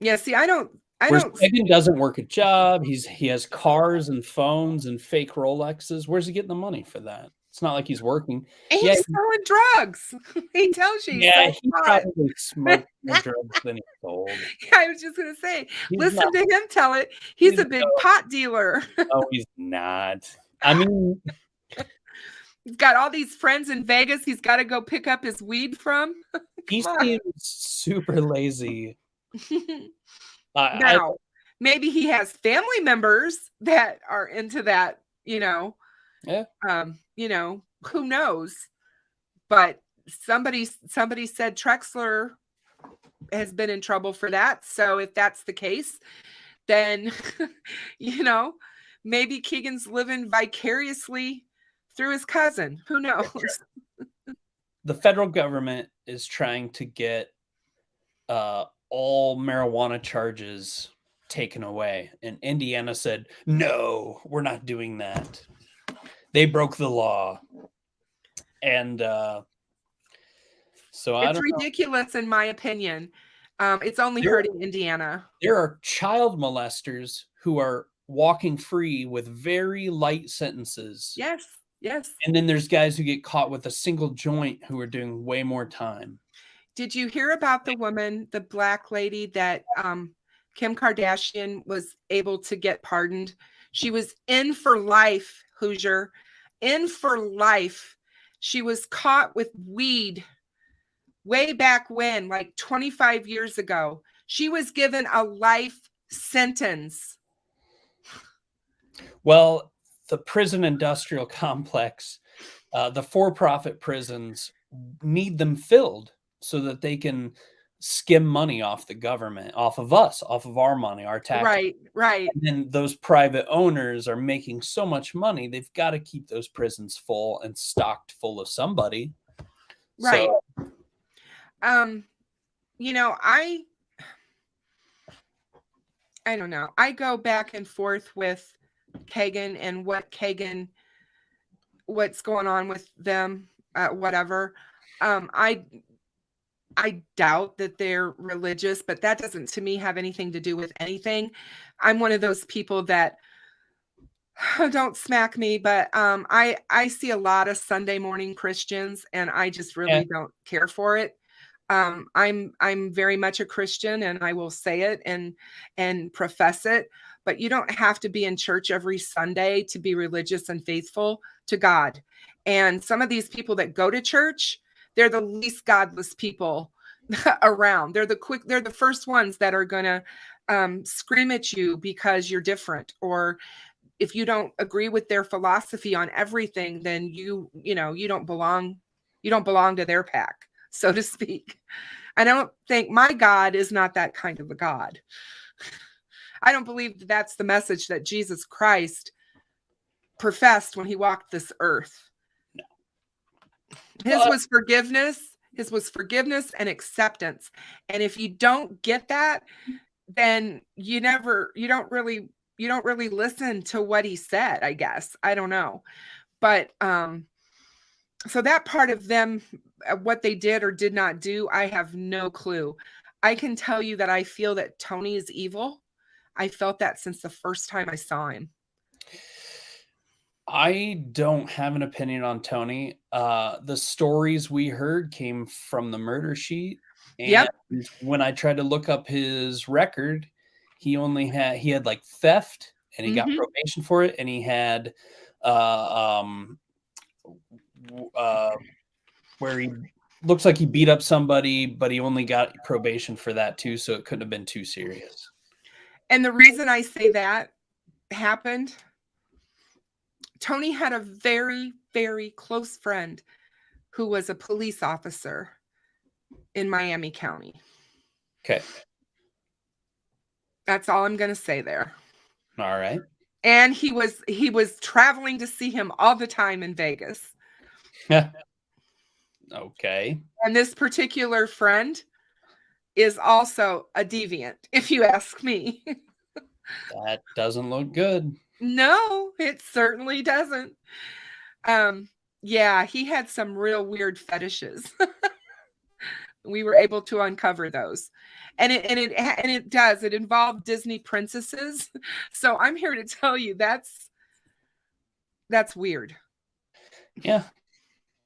Yeah, see, I don't. Keagan doesn't work a job. He has cars and phones and fake Rolexes. Where's he getting the money for that? It's not like he's working. And Yeah, he's selling drugs. He tells you. yeah, He's he probably smoked more drugs than he sold. I was just gonna say, He's listen not. to him tell it. He's a big pot dealer. No, he's not. I mean, He's got all these friends in Vegas he's got to go pick up his weed from. he seems super lazy. Now, maybe he has family members that are into that, Yeah. Who knows? But somebody said Trexler has been in trouble for that. So if that's the case, then maybe Keagan's living vicariously through his cousin. Who knows? The federal government is trying to get all marijuana charges taken away. And Indiana said, no, we're not doing that. They broke the law. And so it's ridiculous in my opinion. It's only hurting Indiana. There are child molesters who are walking free with very light sentences. Yes. And then there's guys who get caught with a single joint who are doing way more time. Did you hear about the woman, the black lady that Kim Kardashian was able to get pardoned? She was in for life, Hoosier, in for life. She was caught with weed way back when, like 25 years ago. She was given a life sentence. Well, the prison industrial complex, the for-profit prisons need them filled so that they can skim money off the government, off of us, off of our money, our taxes. Right. And then those private owners are making so much money, they've got to keep those prisons full and stocked full of somebody. Right. So, I don't know. I go back and forth with Keagan and what's going on with them, whatever. I doubt that they're religious, but that doesn't to me have anything to do with anything. I'm one of those people that don't smack me, but I see a lot of Sunday morning Christians and I just really don't care for it. I'm very much a Christian and I will say it and profess it, but you don't have to be in church every Sunday to be religious and faithful to God. And some of these people that go to church, they're the least godless people around. They're the first ones that are going to scream at you because you're different, or if you don't agree with their philosophy on everything, then you don't belong to their pack, so to speak. I don't think my God is not that kind of a God. I don't believe that's the message that Jesus Christ professed when he walked this earth. No. His was forgiveness and acceptance. And if you don't get that, then you don't really listen to what he said, I guess. I don't know. But so that part of them, what they did or did not do, I have no clue. I can tell you that I feel that Tony is evil. I felt that since the first time I saw him. I don't have an opinion on Tony. The stories we heard came from the murder sheet. And when I tried to look up his record, he had like theft and he got probation for it. And he had where he looks like he beat up somebody, but he only got probation for that too. So it couldn't have been too serious. And the reason I say that happened, Tony had a very, very close friend who was a police officer in Miami County. Okay. That's all I'm going to say there. All right. And he was traveling to see him all the time in Vegas. Okay. And this particular friend is also a deviant, if you ask me. That doesn't look good. No, it certainly doesn't. Yeah, he had some real weird fetishes. We were able to uncover those. And it involved Disney princesses. So I'm here to tell you that's weird. Yeah.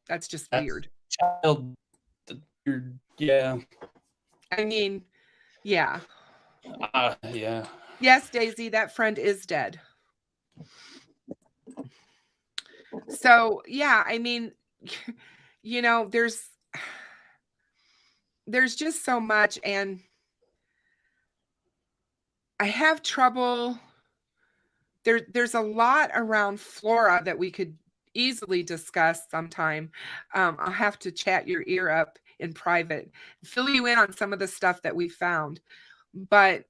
That's just That's weird. child. Yeah. I mean, yeah. Yeah. Yes, Daisy, that friend is dead. So, yeah, I mean, you know, there's just so much, and I have trouble. There's a lot around Flora that we could easily discuss sometime. I'll have to chat your ear up in private, fill you in on some of the stuff that we found. But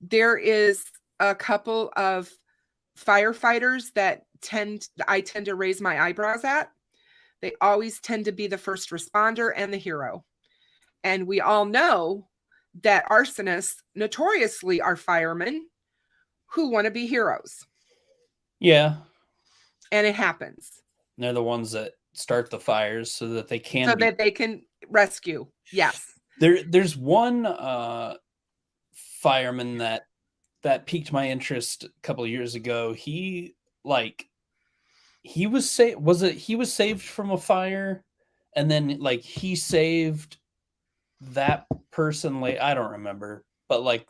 there is a couple of firefighters that I tend to raise my eyebrows at. They always tend to be the first responder and the hero. And we all know that arsonists notoriously are firemen who want to be heroes. Yeah. And it happens. They're the ones that start the fires so that they can that they can rescue. Yes. There's one fireman that piqued my interest a couple of years ago. He was saved from a fire, and then like he saved that person. Like, I don't remember, but like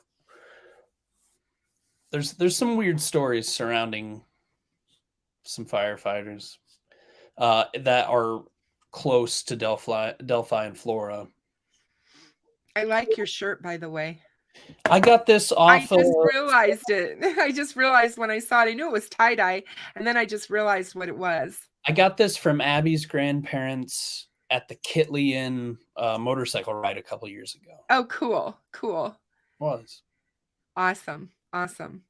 there's some weird stories surrounding some firefighters that are close to Delphi and Flora. I like your shirt, by the way. I got this off I just realized it. I just realized when I saw it. I knew it was tie-dye, and then I just realized what it was. I got this from Abby's grandparents at the Kitley Inn motorcycle ride a couple years ago. Oh, cool. Cool. Was. Awesome. Awesome.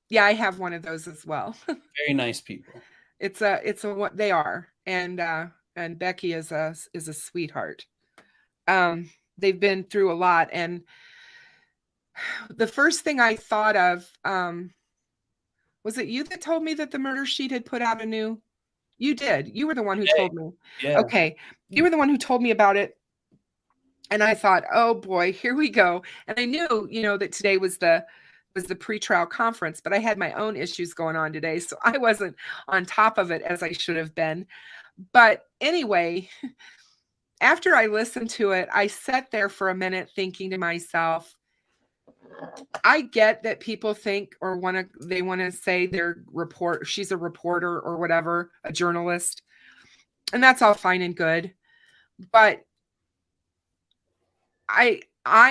Yeah, I have one of those as well. Very nice people. It's a what they are. And Becky is a sweetheart. They've been through a lot, and the first thing I thought of, was it you that told me that the murder sheet had put out a new? You did. You were the one who told me. Yeah. Okay. You were the one who told me about it. And I thought, oh boy, here we go. And I knew, that today was the pretrial conference, but I had my own issues going on today. So I wasn't on top of it as I should have been. But anyway, after I listened to it, I sat there for a minute thinking to myself, I get that people think or they want to say she's a reporter or whatever, a journalist. And that's all fine and good. But I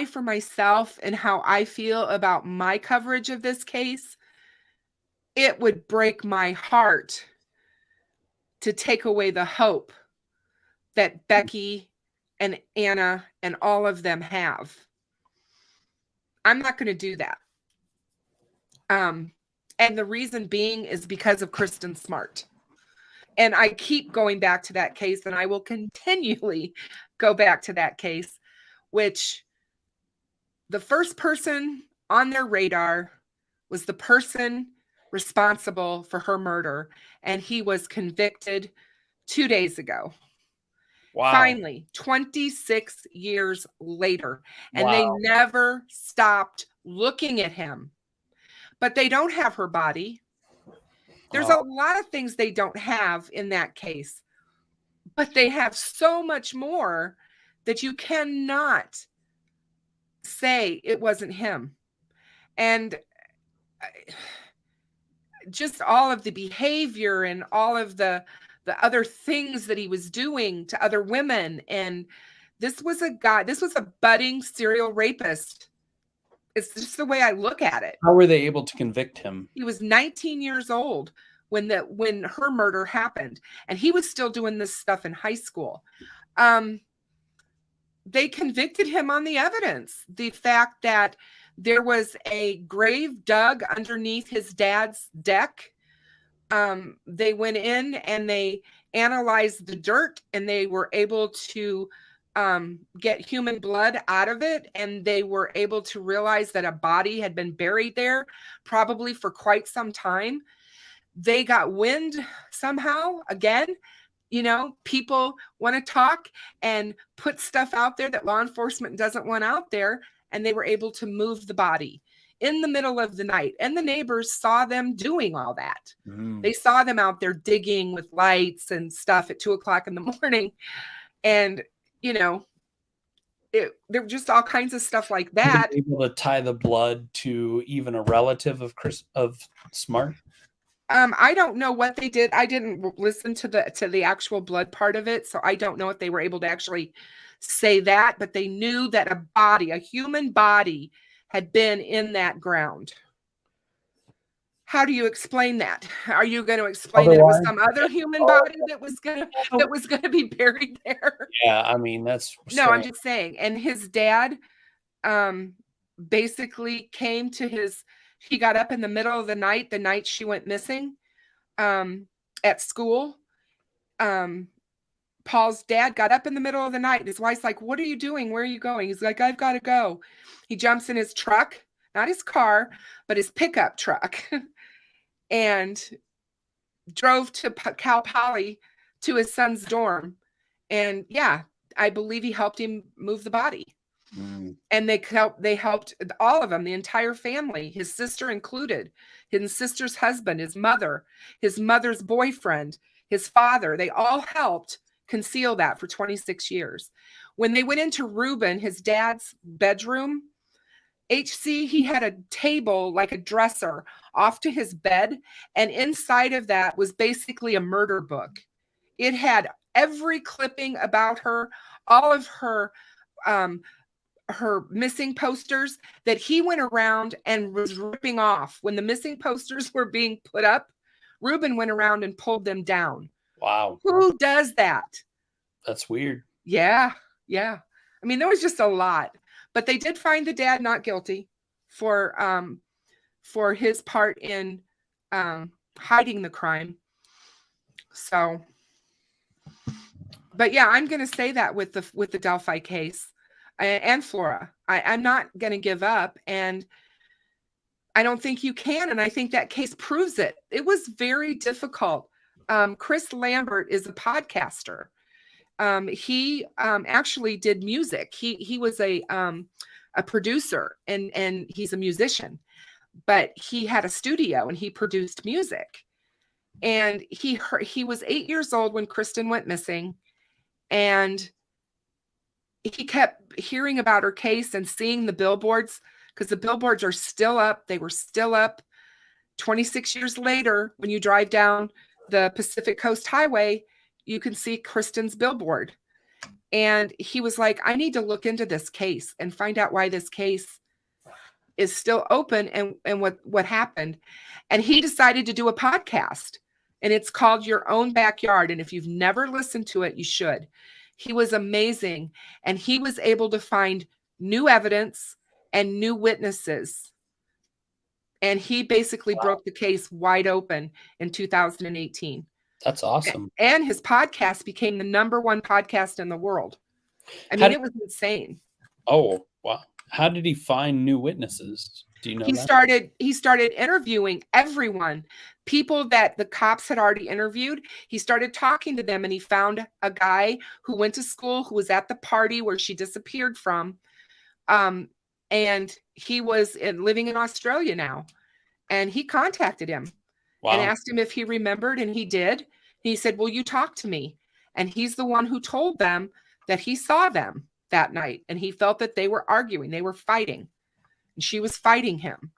for myself and how I feel about my coverage of this case, it would break my heart to take away the hope that Becky and Anna and all of them have. I'm not going to do that. And the reason being is because of Kristin Smart. And I keep going back to that case, and I will continually go back to that case, which the first person on their radar was the person responsible for her murder, and he was convicted 2 days ago. Wow. Finally, 26 years later, and they never stopped looking at him. But they don't have her body. There's a lot of things they don't have in that case, but they have so much more that you cannot say it wasn't him. And just all of the behavior and all of the other things that he was doing to other women. And this was a budding serial rapist. It's just the way I look at it. How were they able to convict him? He was 19 years old when her murder happened, and he was still doing this stuff in high school. They convicted him on the evidence. The fact that there was a grave dug underneath his dad's deck. They went in and they analyzed the dirt, and they were able to get human blood out of it. And they were able to realize that a body had been buried there probably for quite some time. They got wind somehow. Again, people want to talk and put stuff out there that law enforcement doesn't want out there. And they were able to move the body. in the middle of the night. And the neighbors saw them doing all that. Mm. They saw them out there digging with lights and stuff at 2:00 in the morning. And, you know, there were just all kinds of stuff like that. Were they able to tie the blood to even a relative of Smart? I don't know what they did. I didn't listen to the actual blood part of it, so I don't know if they were able to actually say that, but they knew that a human body had been in that ground. How do you explain that? Are you going to explain that it was some other human body that was going to be buried there? Yeah, I mean, that's No, I'm just saying. And his dad basically came to he got up in the middle of the night she went missing at school. Paul's dad got up in the middle of the night. His wife's like, "What are you doing? Where are you going?" He's like, "I've got to go." He jumps in his truck, not his car, but his pickup truck, and drove to Cal Poly to his son's dorm. And yeah, I believe he helped him move the body. And they helped all of them, the entire family, his sister included, his sister's husband, his mother's boyfriend, his father. They all helped conceal that for 26 years. When they went into Ruben, his dad's bedroom, he had a table, like a dresser, off to his bed, and inside of that was basically a murder book. It had every clipping about her, all of her missing posters that he went around and was ripping off. When the missing posters were being put up, Ruben went around and pulled them down. Wow. Who does that? That's weird. Yeah. I mean, there was just a lot. But they did find the dad not guilty for his part in hiding the crime. So, but yeah, I'm going to say that with the Delphi case and Flora, I'm not going to give up, and I don't think you can. And I think that case proves it. It was very difficult. Chris Lambert is a podcaster. He actually did music. He was a producer, and he's a musician, but he had a studio and he produced music. And he was 8 years old when Kristin went missing, and he kept hearing about her case and seeing the billboards, because the billboards are still up. They were still up 26 years later. When you drive down the Pacific Coast Highway, you can see Kristin's billboard. And he was like, I need to look into this case and find out why this case is still open and what happened. And he decided to do a podcast, and it's called Your Own Backyard. And if you've never listened to it, you should. He was amazing. And he was able to find new evidence and new witnesses. And he basically broke the case wide open in 2018. That's awesome. And his podcast became the #1 podcast in the world. I mean, it was insane. Oh, wow. How did he find new witnesses? Do you know He started interviewing everyone, people that the cops had already interviewed. He started talking to them, and he found a guy who went to school, who was at the party where she disappeared from. And he was living in Australia now. And he contacted him and asked him if he remembered, and he did. He said, "Will you talk to me?" And he's the one who told them that he saw them that night, and he felt that they were arguing, they were fighting, and she was fighting him.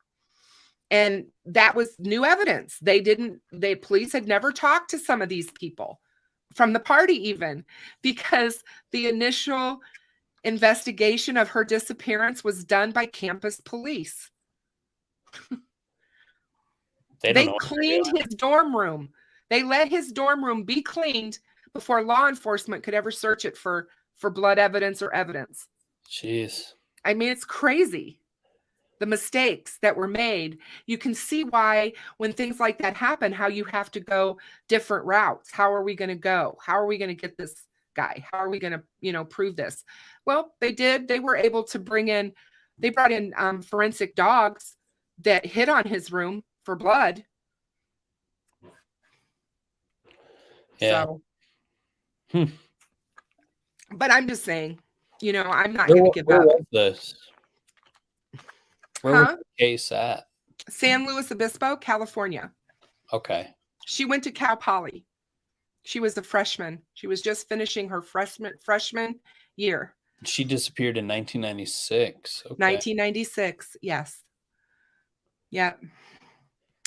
And that was new evidence. Police had never talked to some of these people from the party, even, because the initial investigation of her disappearance was done by campus police. They cleaned his dorm room. They let his dorm room be cleaned before law enforcement could ever search it for blood evidence or evidence. Jeez. I mean, it's crazy. The mistakes that were made. You can see why, when things like that happen, how you have to go different routes. How are we going to go? How are we going to get this guy? How are we going to, prove this? Well, they did. They were able to they brought in forensic dogs that hit on his room for blood. Yeah. So, but I'm just saying, I'm not going to give up. This? Where was Huh? the case at? San Luis Obispo, California. Okay. She went to Cal Poly. She was a freshman. She was just finishing her freshman year. She disappeared in 1996. Okay. 1996. Yes. Yeah.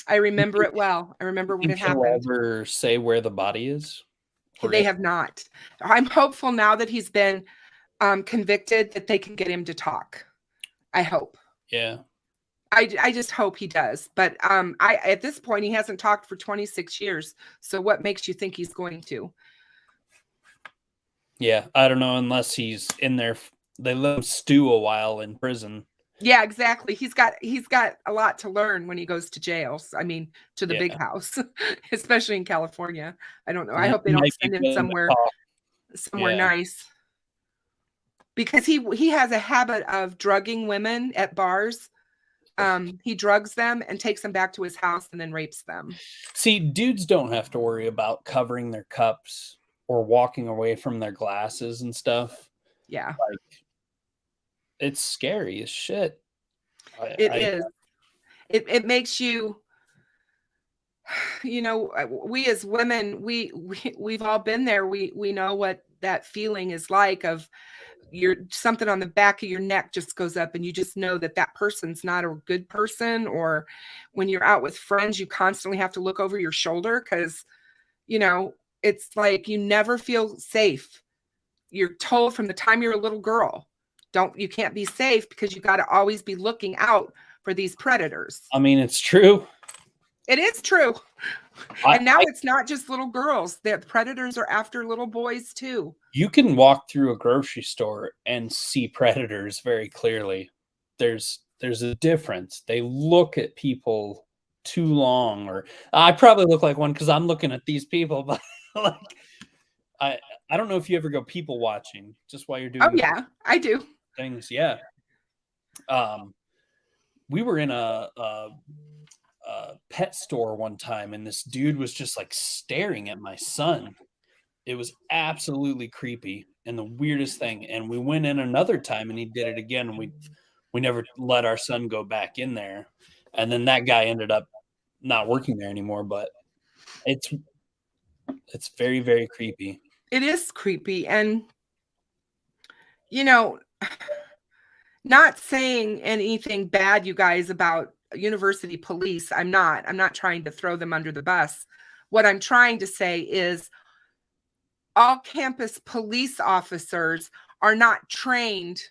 I remember it well. I remember what Think had he'll happened. ever say where the body is? They have not. I'm hopeful now that he's been convicted that they can get him to talk. I hope. Yeah. I just hope he does. But I at this point he hasn't talked for 26 years. So what makes you think he's going to? Yeah, I don't know, unless he's in there. They let him stew a while in prison. Yeah, exactly. He's got a lot to learn when he goes to jail. I mean, to the big house, especially in California. I don't know. I hope they don't send him somewhere nice. Because he has a habit of drugging women at bars. He drugs them and takes them back to his house and then rapes them. See, dudes don't have to worry about covering their cups or walking away from their glasses and stuff. Yeah. Like, it's scary as shit. It is. It makes you, you know, we as women, we've all been there. We know what that feeling is like of something on the back of your neck just goes up and you just know that that person's not a good person. Or when you're out with friends, you constantly have to look over your shoulder because, you know, it's like you never feel safe. You're told from the time you're a little girl, you can't be safe because you got to always be looking out for these predators. I mean, it's true. It is true. And now it's not just little girls. The predators are after little boys too. You can walk through a grocery store and see predators very clearly. There's a difference. They look at people too long, or I probably look like one because I'm looking at these people, but like I don't know if you ever go people watching just while you're doing. Oh yeah, I do. Things, yeah. We were in a pet store one time, and this dude was just like staring at my son. It was absolutely creepy and the weirdest thing. And we went in another time, and he did it again. And we never let our son go back in there. And then that guy ended up not working there anymore. But it's very, very creepy. It is creepy. And, you know, not saying anything bad, you guys, about university police. I'm not trying to throw them under the bus. What I'm trying to say is all campus police officers are not trained.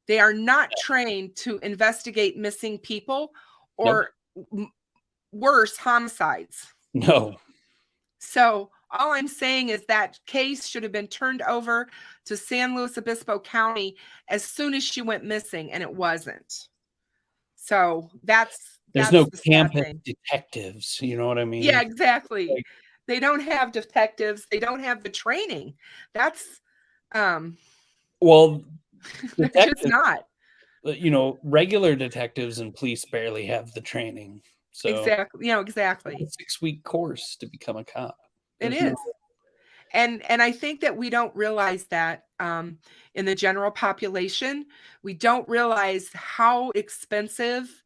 They are not trained to investigate missing people or worse, homicides. No. So all I'm saying is that case should have been turned over to San Luis Obispo County as soon as she went missing, and it wasn't. So there's no campus detectives. You know what I mean? Yeah, exactly. Like, they don't have detectives. They don't have the training. That's well, just not. You know, regular detectives and police barely have the training. So exactly, you know, exactly. It's a 6-week course to become a cop. It is. And I think that we don't realize that in the general population, we don't realize how expensive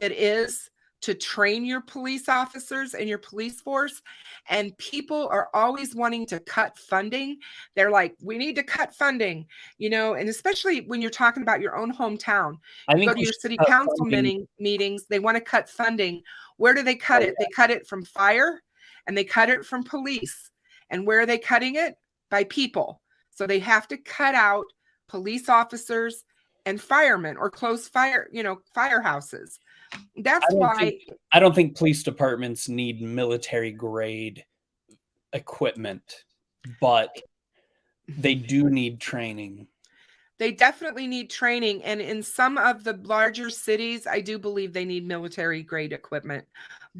it is to train your police officers and your police force. And people are always wanting to cut funding. They're like, we need to cut funding, you know, and especially when you're talking about your own hometown. You go to your city council meetings, they want to cut funding. Where do they cut it? They cut it from fire and they cut it from police. And where are they cutting it? By people. So they have to cut out police officers and firemen or close firehouses. That's why I don't think police departments need military grade equipment, but they do need training. They definitely need training. And in some of the larger cities, I do believe they need military grade equipment,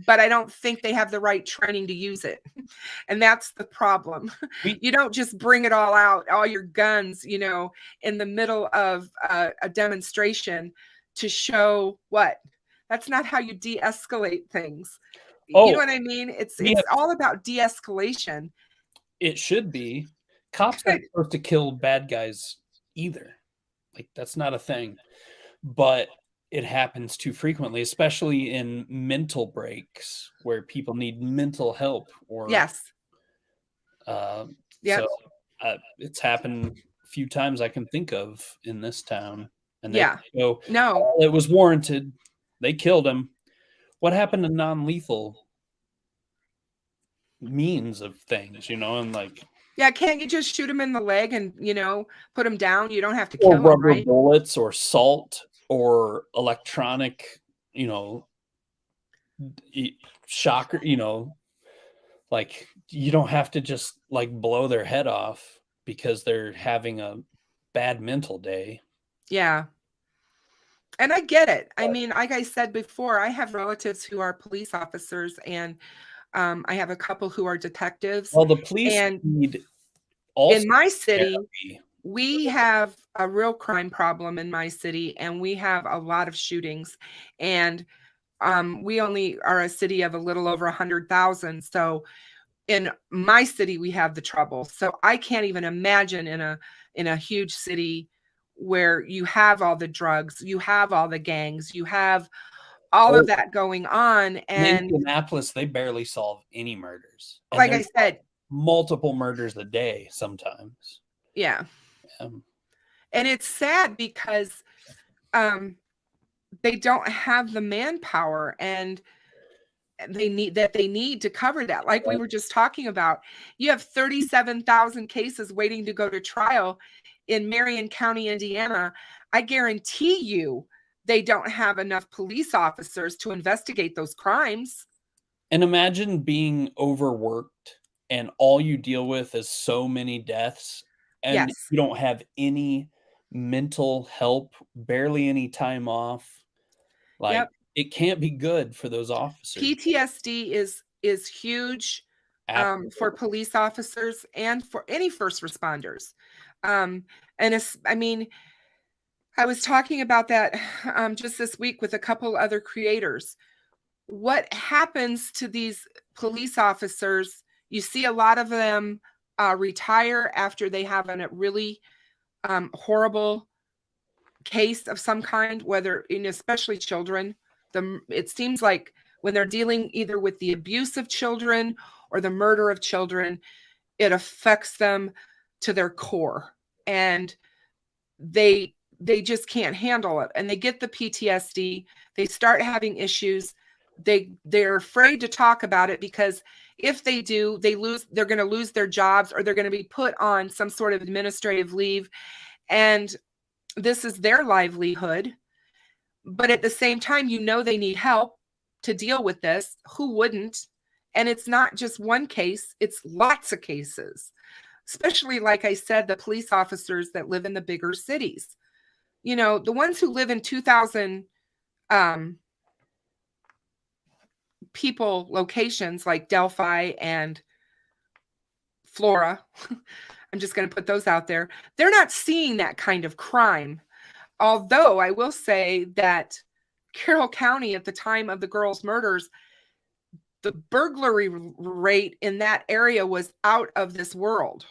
but I don't think they have the right training to use it. And that's the problem. You don't just bring it all out, all your guns, you know, in the middle of a demonstration to show what? That's not how you de-escalate things. You know what I mean? It's all about de-escalation. It should be. Cops aren't supposed to kill bad guys either. Like, that's not a thing. But it happens too frequently, especially in mental breaks where people need mental help or Yes. Yep. so it's happened a few times I can think of in this town. And Yeah. so No. it was warranted. They killed him. What happened to non-lethal means of things, and like Yeah, can't you just shoot him in the leg and, put him down? You don't have to or kill him, rubber right? bullets or salt or electronic, shocker, like you don't have to just like blow their head off because they're having a bad mental day. Yeah. And I get it. I mean, like I said before, I have relatives who are police officers, and I have a couple who are detectives. Well, the police And need also in my city, therapy. we have a real crime problem in my city, and we have a lot of shootings. And we only are a city of a little over 100,000. So in my city, we have the trouble. So I can't even imagine in a huge city where you have all the drugs, you have all the gangs, you have all of that going on. In And Indianapolis, they barely solve any murders. And like I there's said, multiple murders a day sometimes. yeah. Um, And it's sad because they don't have the manpower and they need to cover that. Like we were just talking about, you have 37,000 cases waiting to go to trial in Marion County, Indiana. I guarantee you they don't have enough police officers to investigate those crimes. and imagine being overworked and all you deal with is so many deaths and Yes. you don't have any mental help, barely any time off. Like Yep. it can't be good for those officers. PTSD is huge for police officers and for any first responders. And it's, I mean, I was talking about that just this week with a couple other creators. What happens to these police officers? You see a lot of them retire after they have a really horrible case of some kind, whether in especially children. It seems like when they're dealing either with the abuse of children or the murder of children, it affects them to their core, and they just can't handle it, and they get the PTSD. They start having issues. They're afraid to talk about it because if they do, they're going to lose their jobs, or they're going to be put on some sort of administrative leave, and this is their livelihood. But at the same time, they need help to deal with this. Who wouldn't? And it's not just one case, it's lots of cases, especially, like I said, the police officers that live in the bigger cities. The ones who live in 2,000 people locations like Delphi and Flora, I'm just going to put those out there. They're not seeing that kind of crime. Although I will say that Carroll County at the time of the girls' murders, the burglary rate in that area was out of this world.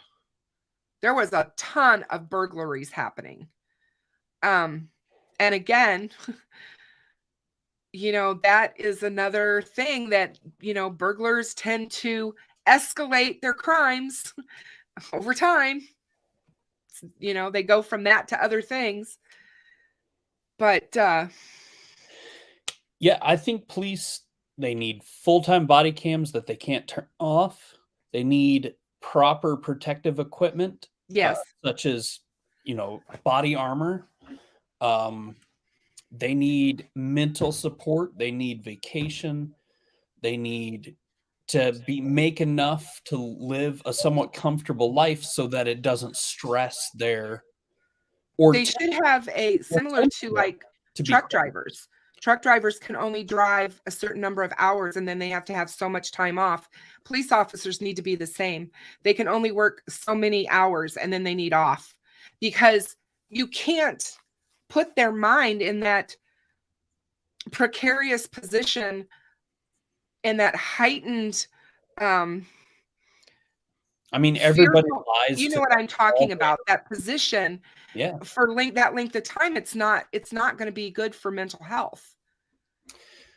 There was a ton of burglaries happening. And again, that is another thing that, burglars tend to escalate their crimes over time. They go from that to other things. But yeah, I think police, they need full-time body cams that they can't turn off. They need proper protective equipment. yes, such as, body armor. They need mental support. They need vacation. They need to make enough to live a somewhat comfortable life so that it doesn't stress their they should have a similar to like truck drivers. Truck drivers can only drive a certain number of hours and then they have to have so much time off. Police officers need to be the same. They can only work so many hours and then they need off, because you can't put their mind in that precarious position and that heightened I mean, everybody Fearful. lies You to know what I'm all talking about, that position Yeah. for that length of time, it's not going to be good for mental health.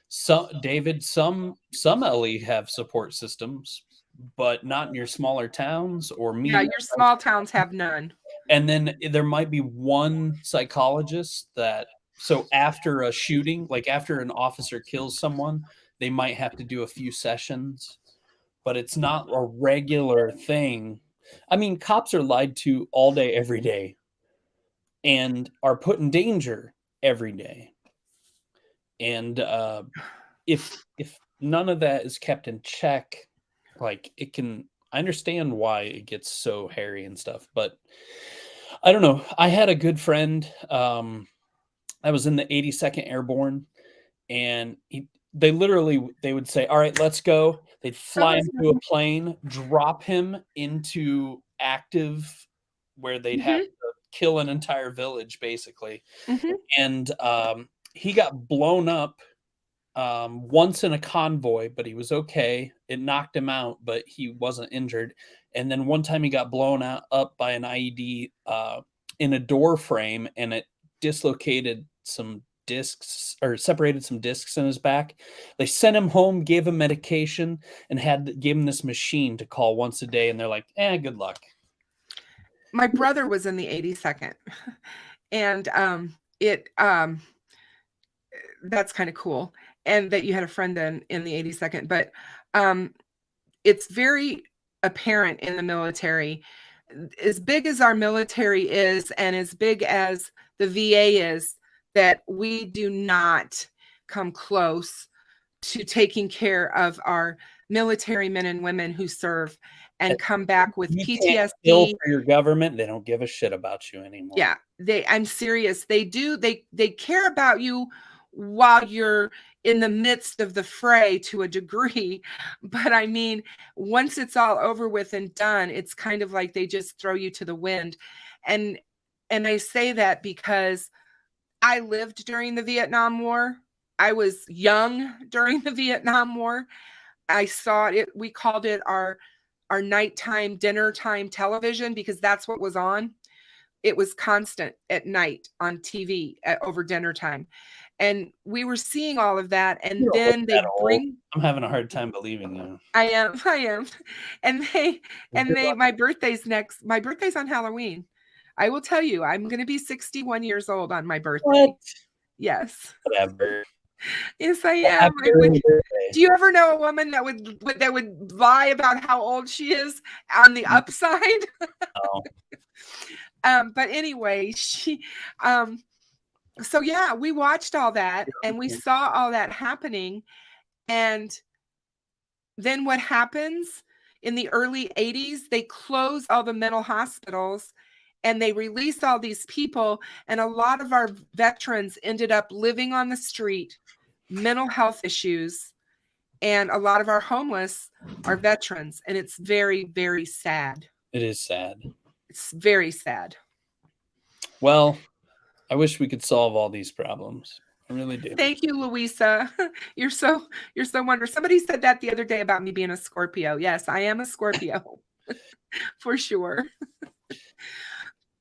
So, David, some LE have support systems, but not in your smaller towns or Yeah, medium. your small towns have none. And then there might be one psychologist that, so after a shooting, like after an officer kills someone, they might have to do a few sessions, but it's not a regular thing. I mean, cops are lied to all day, every day, and are put in danger every day. And if none of that is kept in check, like it can, I understand why it gets so hairy and stuff, but I don't know. I had a good friend. I was in the 82nd Airborne, and they would say, "All right, let's go." They'd fly him to a plane, drop him into active, where they'd have to kill an entire village, basically. And he got blown up once in a convoy, but he was okay. It knocked him out, but he wasn't injured. And then one time he got blown up by an IED in a door frame, and it dislocated some discs, or separated some discs in his back. They sent him home, gave him medication, and gave him this machine to call once a day. And they're like, good luck. My brother was in the 82nd, and that's kind of cool. And that you had a friend in the 82nd, but it's very apparent in the military, as big as our military is, and as big as the VA is, that we do not come close to taking care of our military men and women who serve and come back with PTSD. Bill for your government, they don't give a shit about you anymore. Yeah, I'm serious. They do. They care about you while you're in the midst of the fray to a degree. But I mean, once it's all over with and done, it's kind of like they just throw you to the wind. And I say that because I lived during the Vietnam War. I was young during the Vietnam War. I saw it. We called it our nighttime, dinner time television, because that's what was on. It was constant at night on TV over dinner time. And we were seeing all of that. And then they bring, I'm having a hard time believing you. I am. And my birthday's on Halloween. I will tell you, I'm going to be 61 years old on my birthday. What? Yes. Whatever. Yes, I am. Do you ever know a woman that would lie about how old she is on the upside? Oh. But anyway, so yeah, we watched all that and we saw all that happening. And then what happens in the early 80s, they close all the mental hospitals and they release all these people. And a lot of our veterans ended up living on the street, mental health issues. And a lot of our homeless are veterans. And it's very, very sad. It is sad. It's very sad. Well, I wish we could solve all these problems. I really do. Thank you, Louisa. You're so wonderful. Somebody said that the other day about me being a Scorpio. Yes, I am a Scorpio for sure.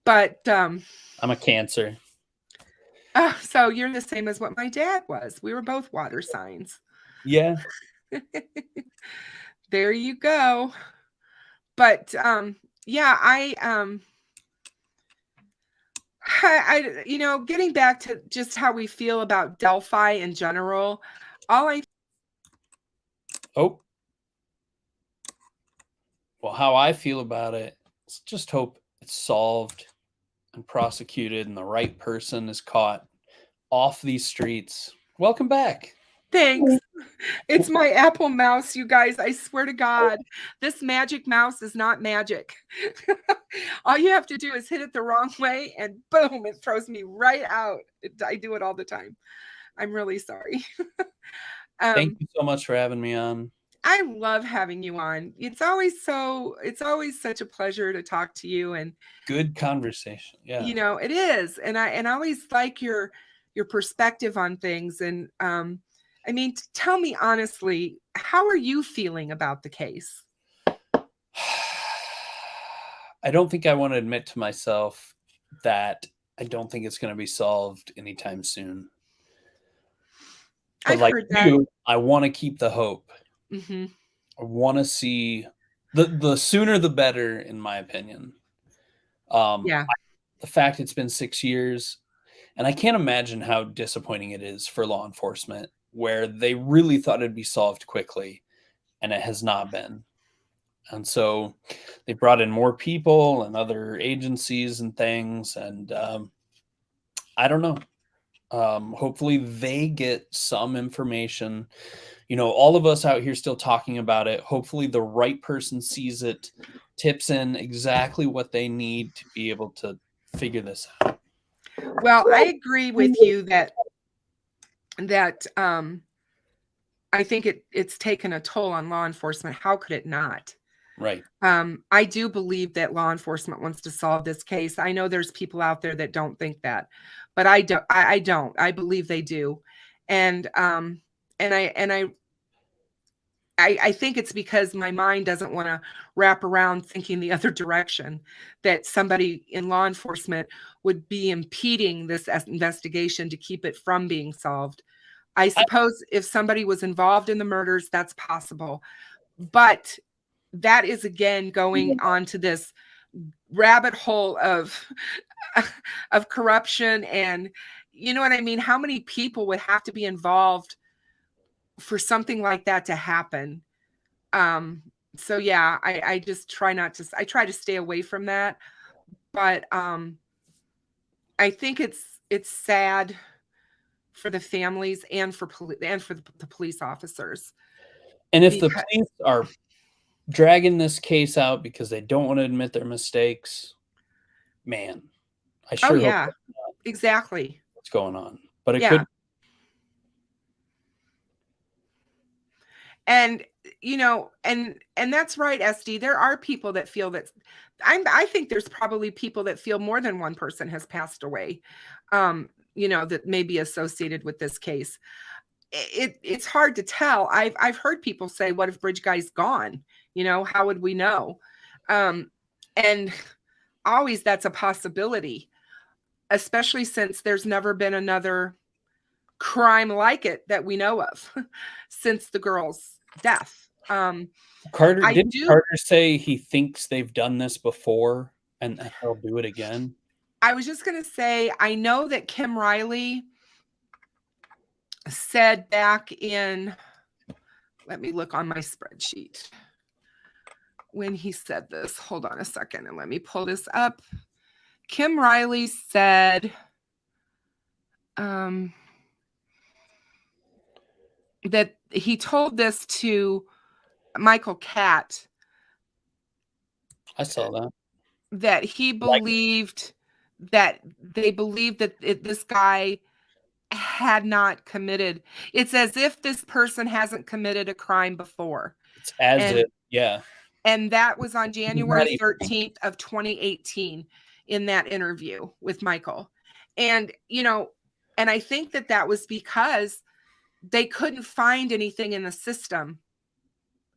But I'm a Cancer. So you're the same as what my dad was. We were both water signs. Yeah. There you go. But yeah, I getting back to just how we feel about Delphi in general, well, how I feel about it is just hope it's solved and prosecuted and the right person is caught off these streets. Welcome back. Thanks. It's my Apple mouse, you guys. I swear to God, this magic mouse is not magic. All you have to do is hit it the wrong way and boom, it throws me right out. I do it all the time. I'm really sorry. Thank you so much for having me on. I love having you on. It's always such a pleasure to talk to you, and good conversation. Yeah. It is. And I always like your perspective on things. And I mean, tell me honestly, how are you feeling about the case? I don't think I want to admit to myself that I don't think it's going to be solved anytime soon. But I've like heard that. you, I want to keep the hope. Hmm. I want to see the sooner the better, in my opinion. Yeah. The fact it's been 6 years, and I can't imagine how disappointing it is for law enforcement, where they really thought it'd be solved quickly, and it has not been. And so they brought in more people and other agencies and things, and I don't know. Hopefully they get some information. You know, all of us out here still talking about it. Hopefully the right person sees it, tips in exactly what they need to be able to figure this out. Well, I agree with you that I think it's taken a toll on law enforcement. How could it not? Right. I do believe that law enforcement wants to solve this case. I know there's people out there that don't think that, but I don't. I don't. I believe they do, and I think it's because my mind doesn't want to wrap around thinking the other direction, that somebody in law enforcement would be impeding this investigation to keep it from being solved. I suppose if somebody was involved in the murders, that's possible. But that is again going on to this rabbit hole of of corruption, and you know what I mean? How many people would have to be involved for something like that to happen? Um, so yeah, I just try not to, I try to stay away from that. But I think it's sad for the families and for the police officers. And if the Because police are dragging this case out because they don't want to admit their mistakes, man, I oh sure hope yeah, that's not exactly. what's going on. But it Yeah. could. And you know, and that's right, SD. There are people that feel that I think there's probably people that feel more than one person has passed away. You know, that may be associated with this case. It's hard to tell. I've heard people say, "What if Bridge Guy's gone? You know, how would we know?" Um, and always that's a possibility, especially since there's never been another crime like it that we know of since the girl's death. Carter, I didn't do. Carter say he thinks they've done this before and they'll do it again? I was just going to say, I know that Kim Riley said back in, let me look on my spreadsheet when he said this. Hold on a second and let me pull this up. Kim Riley said that he told this to Michael Catt, I saw that. that he believed that they believed that this guy had not committed. It's as if this person hasn't committed a crime before. It's as And if, yeah. and that was on January Not even- 13th of 2018 in that interview with Michael. And you know, and I think that that was because they couldn't find anything in the system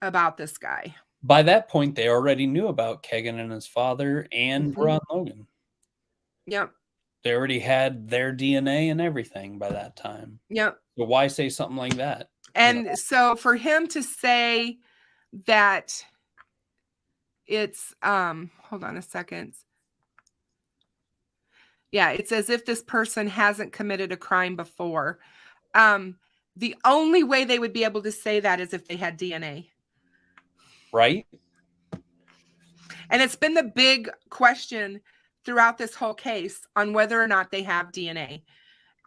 about this guy. By that point, they already knew about Keagan and his father and Mhm. Ron Logan. Yep. They already had their DNA and everything by that time. Yep. So why say something like that? And so for him to say that it's hold on a second. Yeah, it's as if this person hasn't committed a crime before. The only way they would be able to say that is if they had DNA. Right? And it's been the big question throughout this whole case on whether or not they have DNA.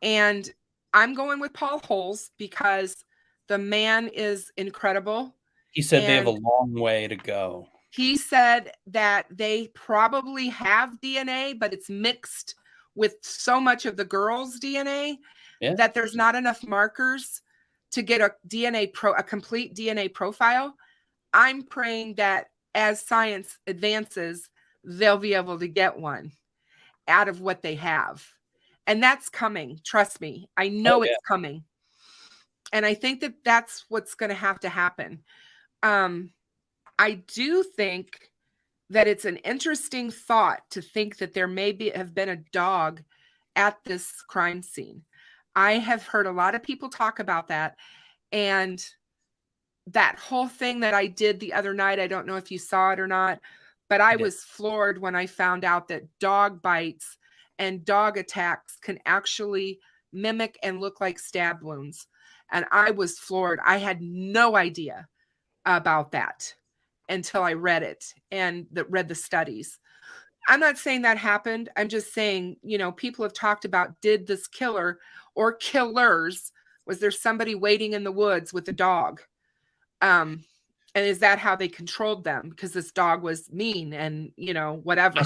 And I'm going with Paul Holes because the man is incredible. He said they have a And long way to go. he said that they probably have DNA, but it's mixed with so much of the girl's DNA that there's not enough markers to get a complete DNA profile. I'm praying that as science advances, they'll be able to get one out of what they have. And that's coming. Trust me. I know it's coming. And I think that that's what's going to happen. I do think that it's an interesting thought to think that there have been a dog at this crime scene. I have heard a lot of people talk about that, and that whole thing that I did the other night, I don't know if you saw it or not, but I was floored when I found out that dog bites and dog attacks can actually mimic and look like stab wounds. And I was floored. I had no idea about that until I read it and read the studies. I'm not saying that happened. I'm just saying, people have talked about, did this killer or killers, was there somebody waiting in the woods with a dog? And is that how they controlled them? Because this dog was mean and, whatever.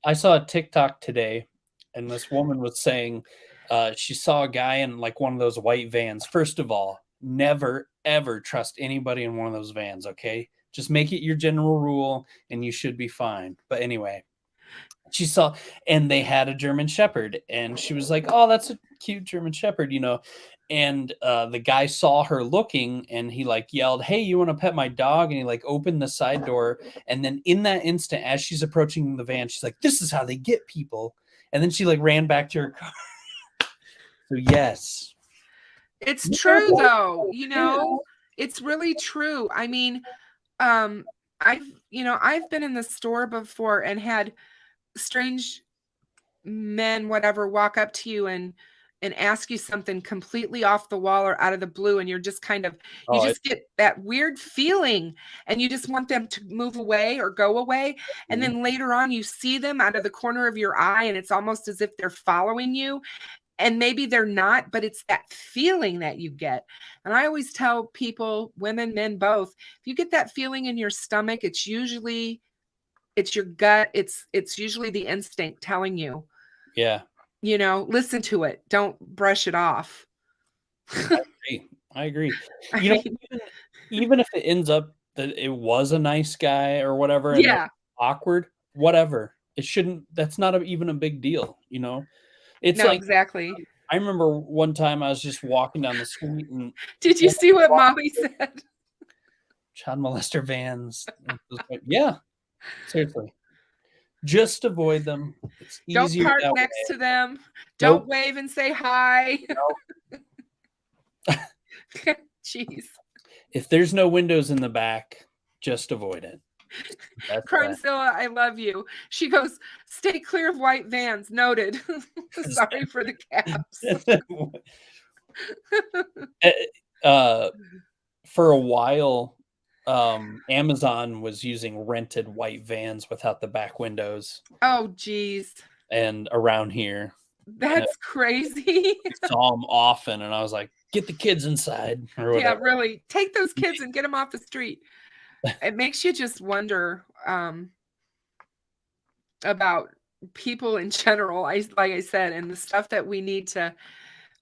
I saw a TikTok today, and this woman was saying she saw a guy in like one of those white vans. First of all, never, ever trust anybody in one of those vans, okay? Just make it your general rule, and you should be fine. But anyway, she saw, and they had a German Shepherd, and she was like, oh, that's a cute German Shepherd, and the guy saw her looking, and he like yelled, hey, you want to pet my dog? And he like opened the side door, and then in that instant, as she's approaching the van, she's like, this is how they get people. And then she like ran back to her car. So yes, it's true though. It's really true. I mean, I've been in the store before and had strange men, whatever, walk up to you and ask you something completely off the wall or out of the blue, and you're just kind of, just get that weird feeling, and you just want them to move away or go away. And then later on, you see them out of the corner of your eye, and it's almost as if they're following you. And maybe they're not, but it's that feeling that you get. And I always tell people, women, men, both, if you get that feeling in your stomach, it's your gut. It's usually the instinct telling you. Yeah. Listen to it. Don't brush it off. I agree. Even if it ends up that it was a nice guy or whatever, and awkward, whatever, it shouldn't. That's not even a big deal. It's no, like, exactly. I remember one time I was just walking down the street, and did you see what Molly said? Child molester vans. Yeah, seriously. Just avoid them. It's easier. Don't park next to them. Don't wave and say hi. Jeez. If there's no windows in the back, just avoid it. Crimezilla, I love you. She goes, stay clear of white vans. Noted. Sorry for the caps. For a while, Amazon was using rented white vans without the back windows. Oh, geez. And around here. That's crazy. I saw them often, and I was like, get the kids inside. Or whatever. Yeah, really. Take those kids and get them off the street. It makes you just wonder about people in general. Like I said, and the stuff that we need to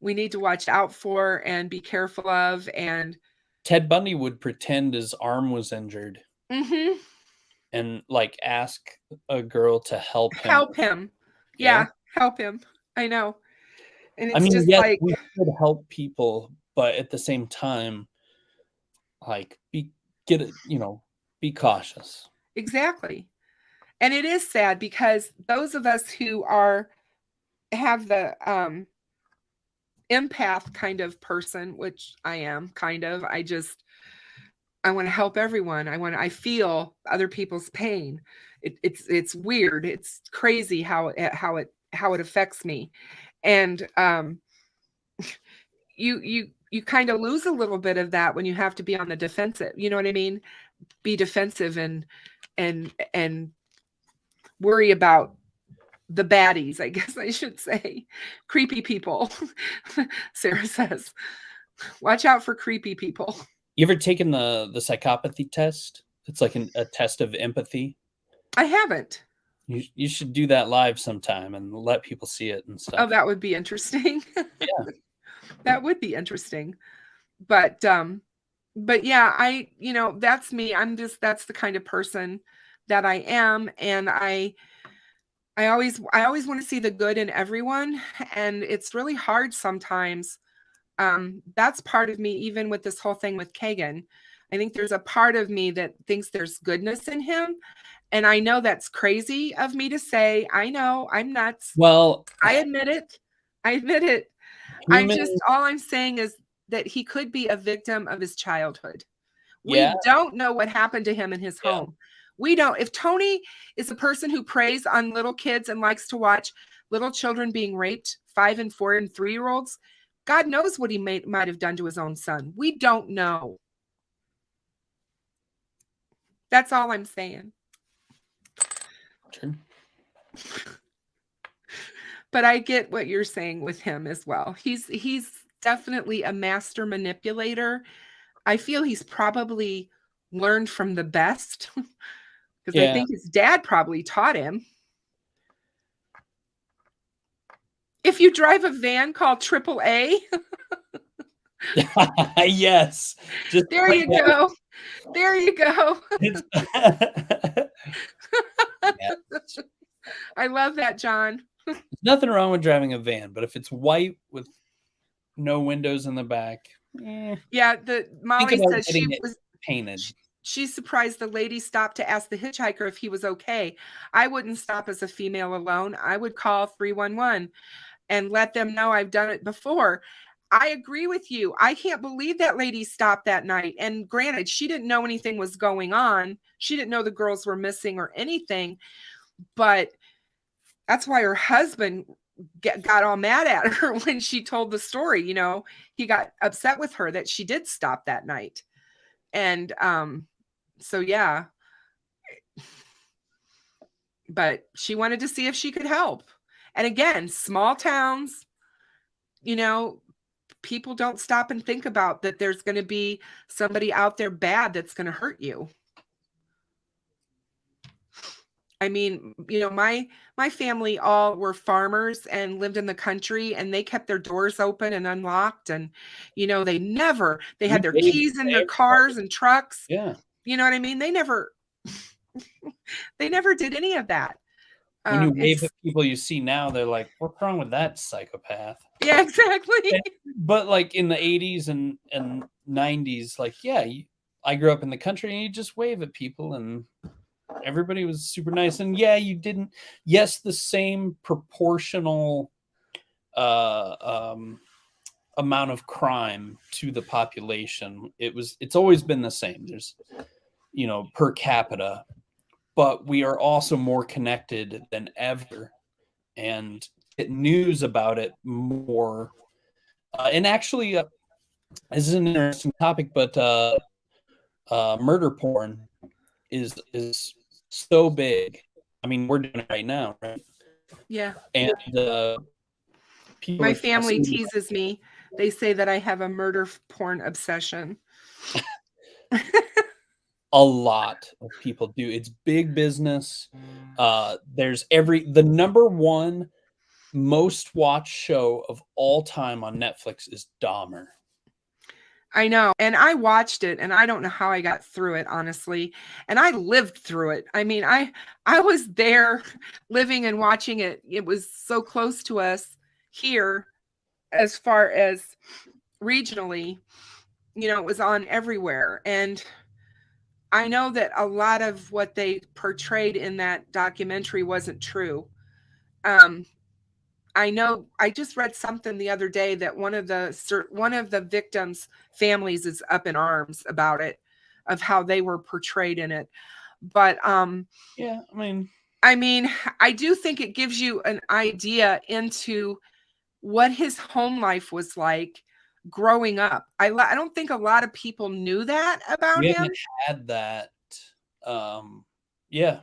watch out for and be careful of. And Ted Bundy would pretend his arm was injured, and like ask a girl to help him. Help him. Yeah, help him. I know. And it's just yes, like, we should help people, but at the same time, like be cautious. Exactly. And it is sad because those of us who have the empath kind of person, which I am kind of, I want to help everyone. I feel other people's pain. It's weird. It's crazy how it affects me. And you kind of lose a little bit of that when you have to be on the defensive. You know what I mean? Be defensive and worry about the baddies, I guess I should say. Creepy people. Sarah says, watch out for creepy people. You ever taken the psychopathy test? It's like a test of empathy. I haven't. You should do that live sometime and let people see it and stuff. Oh, that would be interesting. Yeah. That would be interesting. But yeah, that's me. That's the kind of person that I am. And I always want to see the good in everyone. And it's really hard sometimes. That's part of me, even with this whole thing with Keagan. I think there's a part of me that thinks there's goodness in him. And I know that's crazy of me to say. I know I'm nuts. Well, I admit it. I admit it. human, All I'm saying is that he could be a victim of his childhood. yeah, We don't know what happened to him in his yeah. home. We don't. If Tony is a person who preys on little kids and likes to watch little children being raped, 5 and 4 and 3-year-olds, God knows what he might have done to his own son. We don't know. That's all I'm saying. True. But I get what you're saying with him as well. He's definitely a master manipulator. I feel he's probably learned from the best because I Yeah. think his dad probably taught him. If you drive a van called AAA, Yes. Just there you go. There you go. Yes. I love that, John. There's nothing wrong with driving a van, but if it's white with no windows in the back, Yeah, Molly about says getting it painted. She's surprised the lady stopped to ask the hitchhiker if he was okay. I wouldn't stop as a female alone. I would call 311 and let them know I've done it before. I agree with you. I can't believe that lady stopped that night. And granted, she didn't know anything was going on. She didn't know the girls were missing or anything. But that's why her husband got all mad at her when she told the story. You know, he got upset with her that she did stop that night. And so, yeah. But she wanted to see if she could help. And again, small towns, you know, people don't stop and think about that there's going to be somebody out there bad that's going to hurt you. I mean, you know, my family all were farmers and lived in the country, and they kept their doors open and unlocked, and you know, they had their keys in their cars and trucks. Yeah. You know what I mean? They never did any of that. When you wave at people you see now, they're like, what's wrong with that psychopath? Yeah, exactly. But like in the 80s and 90s, like, yeah, I grew up in the country and you just wave at people and everybody was super nice. And yeah, you didn't, yes, the same proportional amount of crime to the population. It's always been the same. There's, you know, per capita, but we are also more connected than ever and get news about it more. And actually, this is an interesting topic, but murder porn is so big. I mean, we're doing it right now, right? Yeah. And my family teases me. They say that I have a murder porn obsession. A lot of people do. It's big business. There's the number one most watched show of all time on Netflix is Dahmer. I know. And I watched it and I don't know how I got through it, honestly. And I lived through it. I mean, I was there living and watching it. It was so close to us here as far as regionally, you know, it was on everywhere. And I know that a lot of what they portrayed in that documentary wasn't true. I know I just read something the other day that one of the victims' families is up in arms about it, of how they were portrayed in it. But yeah, I mean, I do think it gives you an idea into what his home life was like growing up. I don't think a lot of people knew that about him. Had that. Yeah.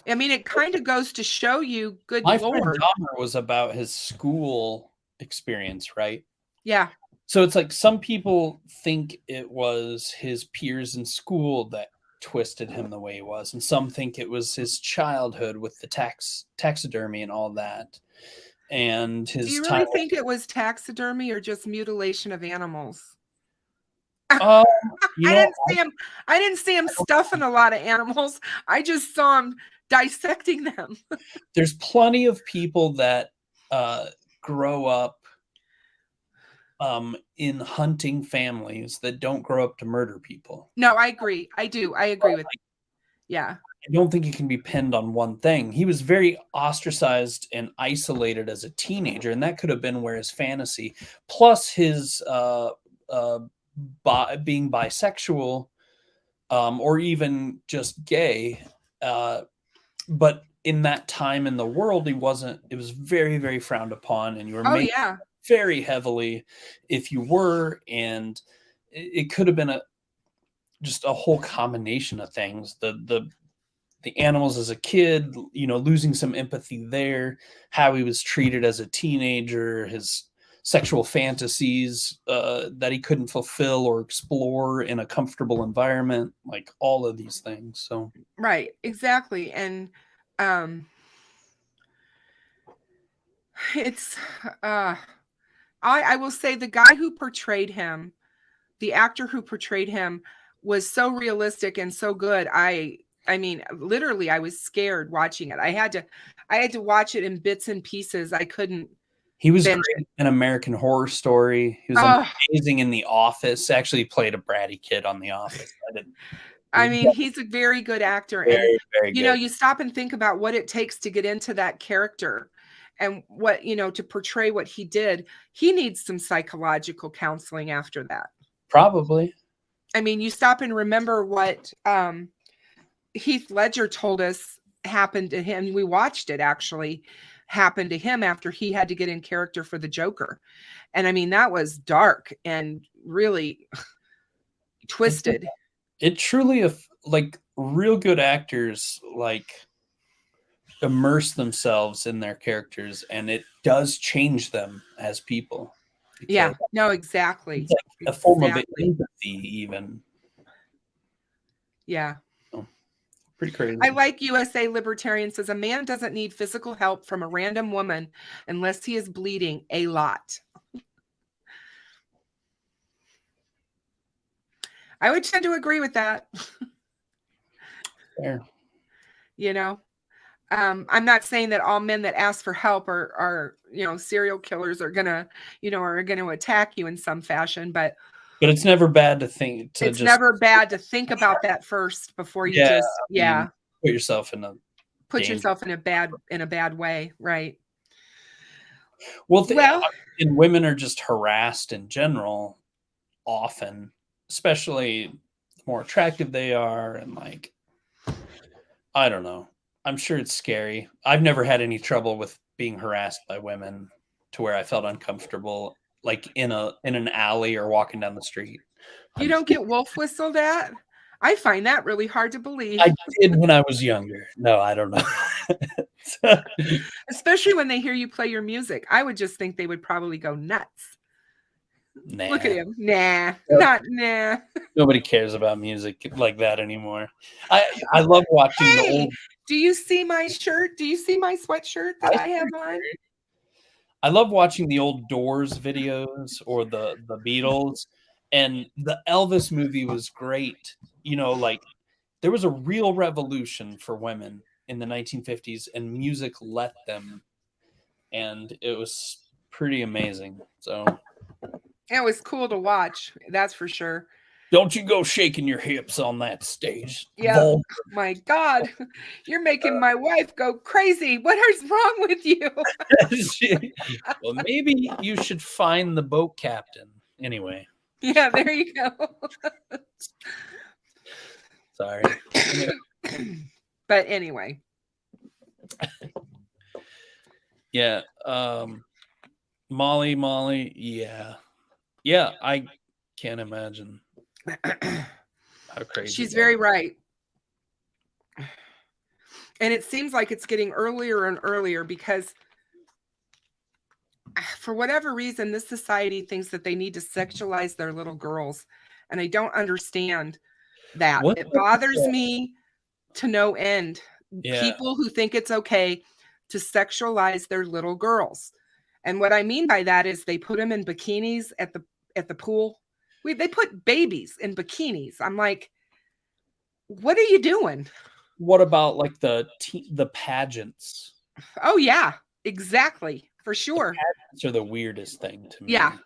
I mean, it kind of goes to show you, good My Lord. friend Dahmer was about his school experience, right? Yeah. So it's like some people think it was his peers in school that twisted him the way he was, and some think it was his childhood with the taxidermy and all that. And his Do you really think it was taxidermy or just mutilation of animals? I didn't see him stuffing a lot of animals. I just saw him dissecting them. There's plenty of people that grow up in hunting families that don't grow up to murder people. No, I agree. I do. I agree with you. Yeah. I don't think he can be pinned on one thing. He was very ostracized and isolated as a teenager, and that could have been where his fantasy, plus his being bisexual, or even just gay. But in that time in the world, he wasn't. It was very, very frowned upon, and you were Oh made yeah. very heavily if you were, and it could have been just a whole combination of things. The animals as a kid, losing some empathy there, how he was treated as a teenager, his sexual fantasies that he couldn't fulfill or explore in a comfortable environment, like all of these things. So Right. Exactly. And it's I will say the guy who portrayed him, the actor who portrayed him, was so realistic and so good. I mean, literally, I was scared watching it. I had to watch it in bits and pieces. I couldn't he was binge great it. in American Horror Story. He was Oh, amazing in The Office. Actually, he played a bratty kid on The Office. He I was mean, he's a very good actor. And, very, very good. you stop and think about what it takes to get into that character and what, to portray what he did. He needs some psychological counseling after that. Probably. I mean, you stop and remember what Heath Ledger told us happened to him. We watched it actually happen to him after he had to get in character for the Joker. And I mean, that was dark and really twisted. It truly, like, real good actors, like, immerse themselves in their characters, and it does change them as people. Yeah, no, exactly. It's like a form of Exactly. empathy, even. Yeah. Oh, pretty crazy. I like USA Libertarian says a man doesn't need physical help from a random woman unless he is bleeding a lot. I would tend to agree with that. Fair. I'm not saying that all men that ask for help are serial killers are gonna attack you in some fashion, but it's never bad to think it's never bad to think about that first before you put yourself in a put danger. yourself in a bad way, right? Well, and women are just harassed in general often, especially the more attractive they are, and like, I don't know. I'm sure it's scary. I've never had any trouble with being harassed by women to where I felt uncomfortable, like in an alley or walking down the street. You don't get wolf whistled at? I find that really hard to believe. I did when I was younger. No, I don't know. Especially when they hear you play your music. I would just think they would probably go nuts. Nah. Look at him. Nah. Not nah. Nobody cares about music like that anymore. I love watching the old. Do you see my shirt? Do you see my sweatshirt that I have on? I love watching the old Doors videos or the Beatles, and the Elvis movie was great. Like, there was a real revolution for women in the 1950s, and music let them, and it was pretty amazing. So it was cool to watch, that's for sure. Don't you go shaking your hips on that stage. Yeah. My God, you're making my wife go crazy. What is wrong with you? Well, maybe you should find the boat captain. Anyway. Yeah, there you go. Sorry. But anyway. Yeah. Molly. Yeah. Yeah, I can't imagine how crazy. She's very right. And it seems like it's getting earlier and earlier because for whatever reason, this society thinks that they need to sexualize their little girls. And I don't understand that. It bothers me to no end. Yeah. People who think it's okay to sexualize their little girls. And what I mean by that is they put them in bikinis at the pool. They put babies in bikinis. I'm like, what are you doing? What about like the pageants? Oh yeah, exactly. For sure. The pageants are the weirdest thing to me. Yeah.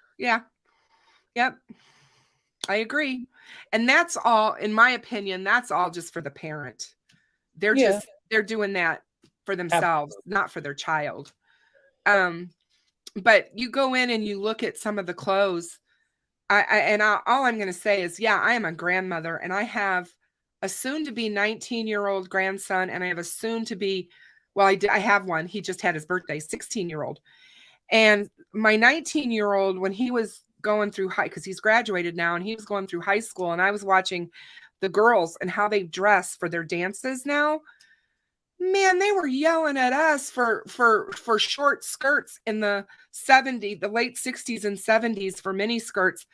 Yep. I agree. And that's all, in my opinion, that's all just for the parent. Yeah, they're doing that for themselves, absolutely. not for their child. But you go in and you look at some of the clothes. All I'm going to say is, yeah, I am a grandmother, and I have a soon-to-be 19-year-old grandson, and I have a soon-to-be, well, I have one. He just had his birthday, 16-year-old. And my 19-year-old, when he was going through because he's graduated now, and he was going through high school, and I was watching the girls and how they dress for their dances now. Man, they were yelling at us for short skirts in the late 60s and 70s for mini skirts.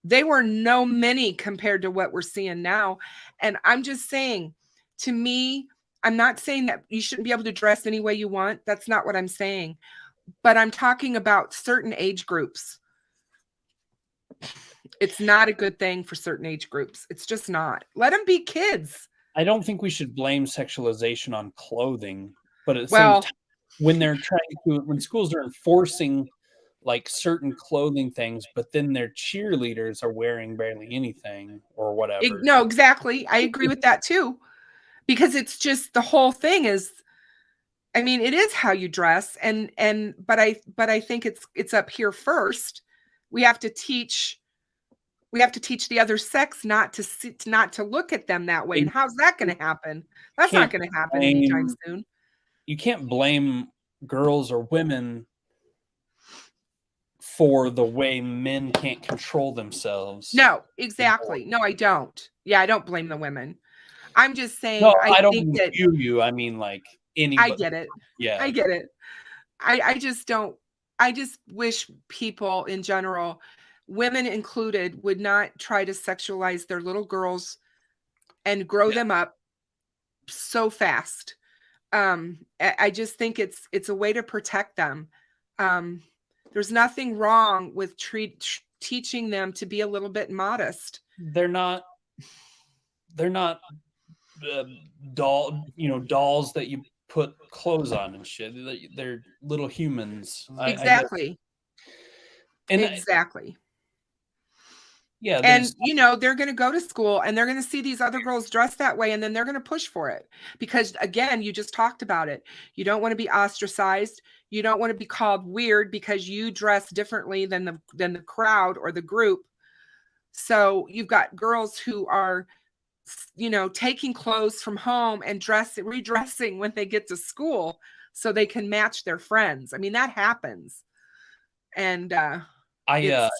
They were no mini compared to what we're seeing now. And I'm just saying, to me, I'm not saying that you shouldn't be able to dress any way you want. That's not what I'm saying. But I'm talking about certain age groups. It's not a good thing for certain age groups. It's just not. Let them be kids. I don't think we should blame sexualization on clothing, but at the same Well, time, when schools are enforcing like certain clothing things, but then their cheerleaders are wearing barely anything or whatever. no, exactly. I agree with that too. Because it's just the whole thing is, I mean, it is how you dress, but I think it's up here first. We have to teach the other sex not to look at them that way. And how's that going to happen? That's not Can't going to happen anytime blame soon. You can't blame girls or women for the way men can't control themselves. No, exactly. No, I don't. Yeah, I don't blame the women. I'm just saying, No, I I don't think mean that you. I mean like I anybody. get it. Yeah. I get it. I just don't. I just wish people in general, women included, would not try to sexualize their little girls and grow them up so fast. I just think it's a way to protect them. Um, there's nothing wrong with teaching them to be a little bit modest. They're not uh, dolls that you put clothes on and shit. They're little humans. I guess. Exactly. And Exactly. yeah, And there's they're going to go to school and they're going to see these other girls dressed that way, and then they're going to push for it because, again, you just talked about it. You don't want to be ostracized. You don't want to be called weird because you dress differently than the crowd or the group. So you've got girls who are, taking clothes from home and redressing when they get to school so they can match their friends. I mean, that happens. And I it's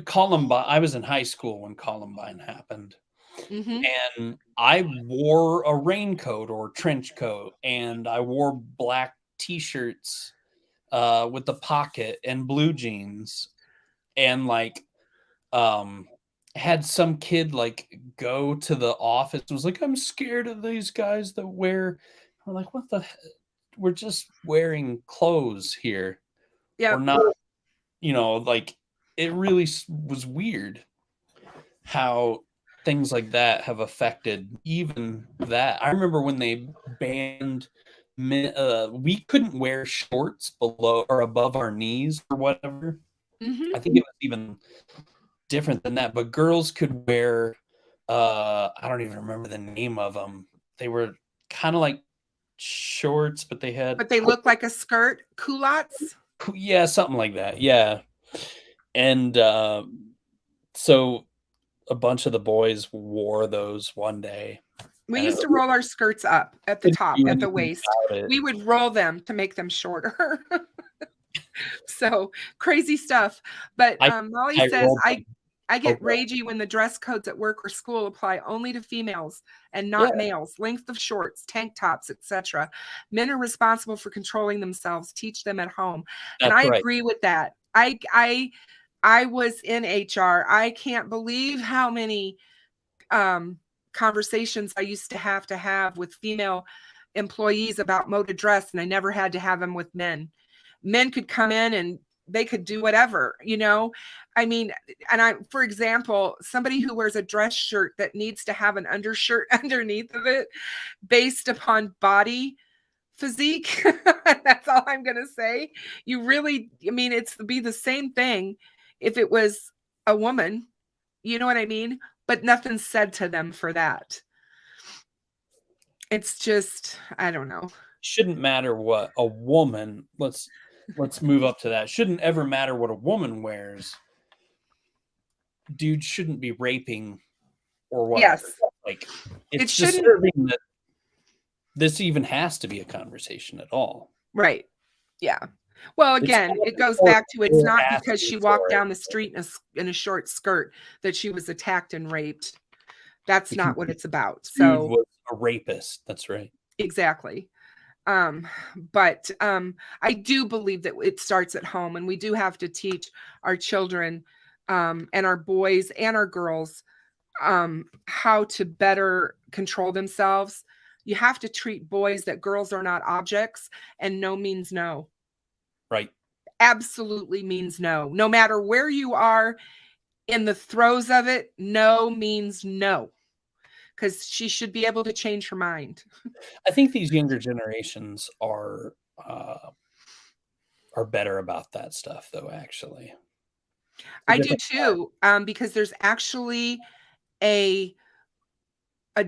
Columbine. I was in high school when Columbine happened. mhm. And I wore a raincoat or trench coat, and I wore black t-shirts with the pocket and blue jeans, and like had some kid like go to the office and was like, I'm scared of these guys that wear. I'm like, what the we're just wearing clothes here. We're Yep. not, like it really was weird how things like that have affected even that. I remember when they banned we couldn't wear shorts below or above our knees or whatever. Mhm. I think it was even different than that, but girls could wear I don't even remember the name of them. They were kind of like shorts, but they had But they look like a skirt, culottes. yeah, something like that. Yeah. And so a bunch of the boys wore those one day, We and used to roll our skirts up at the couldn't top, do at the anything waist. about it. We would roll them to make them shorter. So crazy stuff. But I Molly I says, rolled them. I get Okay. ragey when the dress codes at work or school apply only to females and Yeah, not males. Length of shorts, tank tops, etc. Men are responsible for controlling themselves. Teach them at home. And that's I right. agree with that. I was in HR. I can't believe how many conversations I used to have with female employees about mode of dress, and I never had to have them with men. Men could come in and they could do whatever, I mean, for example, somebody who wears a dress shirt that needs to have an undershirt underneath of it based upon body physique. That's all I'm going to say. I mean, it's be the same thing if it was a woman, you know what I mean? But nothing's said to them for that. It's just, I don't know. Shouldn't matter what a woman, let's move up to that. Shouldn't ever matter what a woman wears. Dude shouldn't be raping or whatever. Yes. Like, It it's shouldn't. disturbing that this even has to be a conversation at all. Right. Yeah. Well, It's again, not it goes for back to, it's not because asking she walked for it down the street in a short skirt that she was attacked and raped. That's because not what it's about. dude So was a rapist. That's right. exactly. But I do believe that it starts at home, and we do have to teach our children, and our boys and our girls, how to better control themselves. You have to treat boys that girls are not objects, and no means no. Right. Absolutely means no. No matter where you are in the throes of it, no means no. Because she should be able to change her mind. I think these younger generations are better about that stuff, though. Actually, I do too, because there's actually a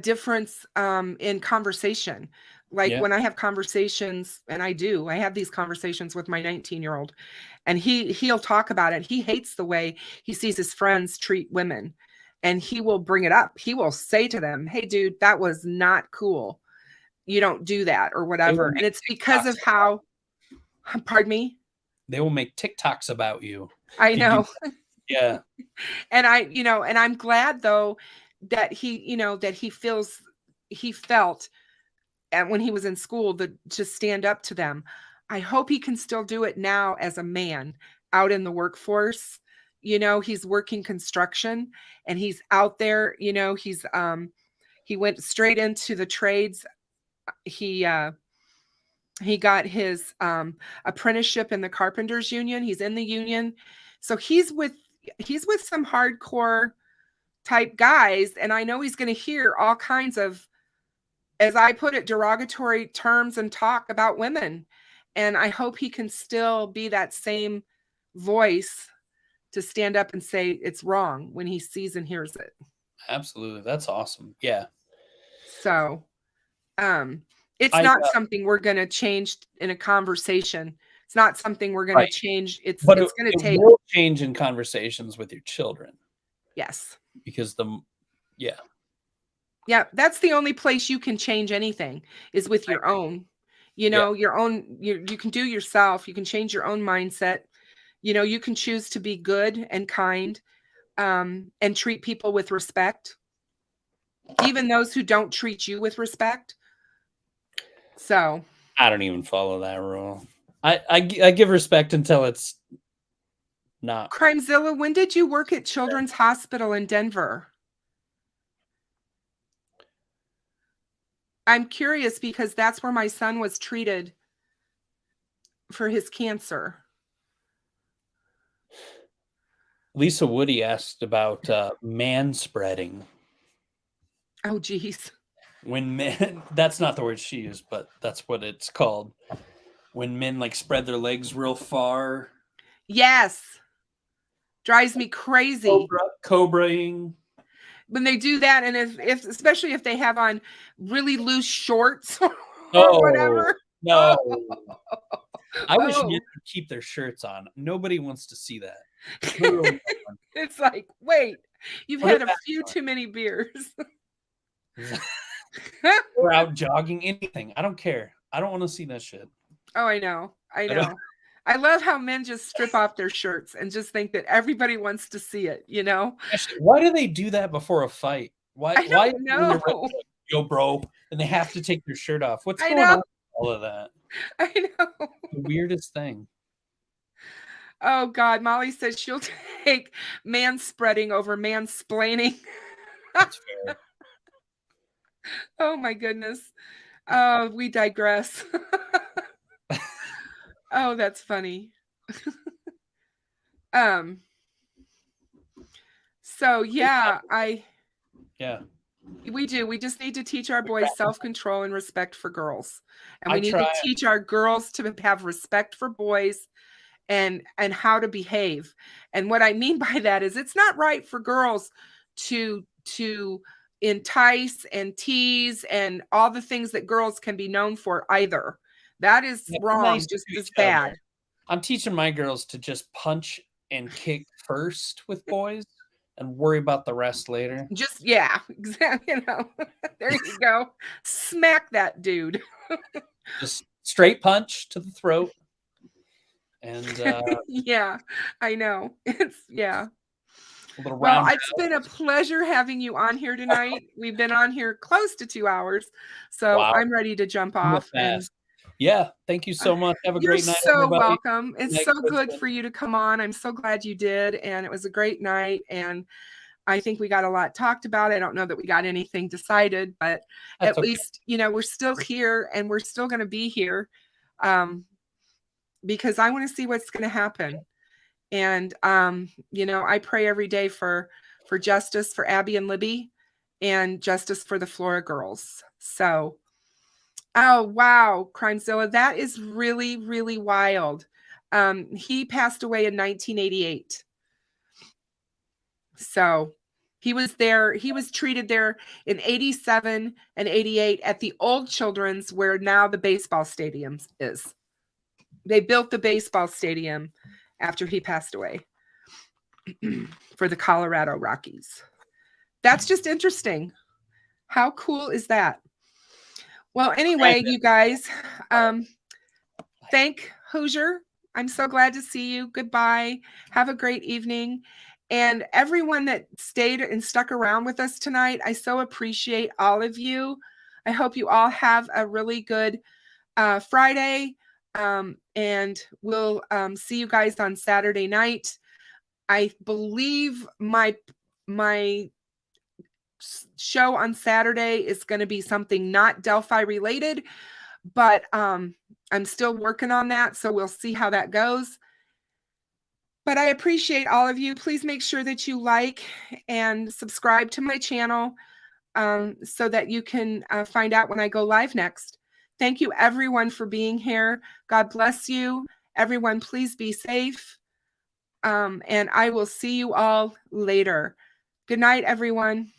difference in conversation. Like when I have conversations, and I have these conversations with my 19-year-old, and he'll talk about it. He hates the way he sees his friends treat women, and he will bring it up. He will say to them, "Hey dude, that was not cool. You don't do that," or whatever. And it's because of how, pardon me? They will make TikToks about you. I know. Yeah. And and I'm glad though that he felt, and when he was in school, to stand up to them. I hope he can still do it now as a man out in the workforce. He's working construction, and he's out there, he went straight into the trades. He got his apprenticeship in the carpenters union. He's in the union. So he's with some hardcore type guys, and I know he's going to hear all kinds of, as I put it, derogatory terms and talk about women. And I hope he can still be that same voice to stand up and say it's wrong when he sees and hears it. Absolutely. That's awesome. Yeah. So, it's not something we're going to change in a conversation. It's not something we're going to change. It's going to take. It will change in conversations with your children. Yes. Because yeah, that's the only place you can change anything, is with your own. Your own. You can do yourself. You can change your own mindset. You can choose to be good and kind, and treat people with respect, even those who don't treat you with respect. So I don't even follow that rule. I give respect until it's not. Crimezilla, when did you work at Children's Hospital in Denver? I'm curious because that's where my son was treated for his cancer. Lisa Woody asked about man spreading. Oh, geez. When men, that's not the word she used, but that's what it's called. When men like spread their legs real far. Yes. Drives me crazy. Cobraing. When they do that, and if especially if they have on really loose shorts or whatever. No. I wish men would keep their shirts on. Nobody wants to see that. It's like, wait, you've had a few too many beers. Or out jogging, anything. I don't care. I don't want to see that shit. Oh, I know. I love how men just strip off their shirts and just think that everybody wants to see it, Actually, why do they do that before a fight? I don't know. Yo, bro, and they have to take their shirt off. What's going on with all of that? I know. The weirdest thing. Oh God, Molly says she'll take manspreading over mansplaining. That's fair. Oh my goodness. We digress. Oh, that's funny. So yeah, we do. We just need to teach our boys self-control and respect for girls. And we need to teach our girls to have respect for boys and how to behave. And what I mean by that is it's not right for girls to entice and tease and all the things that girls can be known for either. That is Yeah, be wrong, nice just to as each other. bad. I'm teaching my girls to just punch and kick first with boys and worry about the rest later. Just, yeah, exactly. You know, there you go. Smack that dude. Just straight punch to the throat. And Yeah, I know. It's, yeah. a little Well, round. it's been a pleasure having you on here tonight. We've been on here close to 2 hours, so Wow. I'm ready to jump off. And yeah, thank you so much. Have a you're great night, so everybody. welcome. It's Night, so good Kristin. for you to come on. I'm so glad you did, and it was a great night. And I think we got a lot talked about. I don't know that we got anything decided, but That's at okay. least, you know, we're still here, and we're still going to be here, because I want to see what's going to happen. And, you know, I pray every day for justice for Abby and Libby, and justice for the Flora girls. So, oh, wow, Crimezilla, that is really, really wild. He passed away in 1988. So he was there. He was treated there in 87 and 88 at the old children's, where now the baseball stadium is. They built the baseball stadium after he passed away for the Colorado Rockies. That's just interesting. How cool is that? Well, anyway, you guys, thank Hoosier. I'm so glad to see you. Goodbye. Have a great evening. And everyone that stayed and stuck around with us tonight, I so appreciate all of you. I hope you all have a really good Friday. And we'll see you guys on Saturday night. I believe my show on Saturday is going to be something not Delphi related, but I'm still working on that, so we'll see how that goes. But I appreciate all of you. Please make sure that you like and subscribe to my channel, so that you can find out when I go live next. Thank you, everyone, for being here. God bless you. Everyone, please be safe. And I will see you all later. Good night, everyone.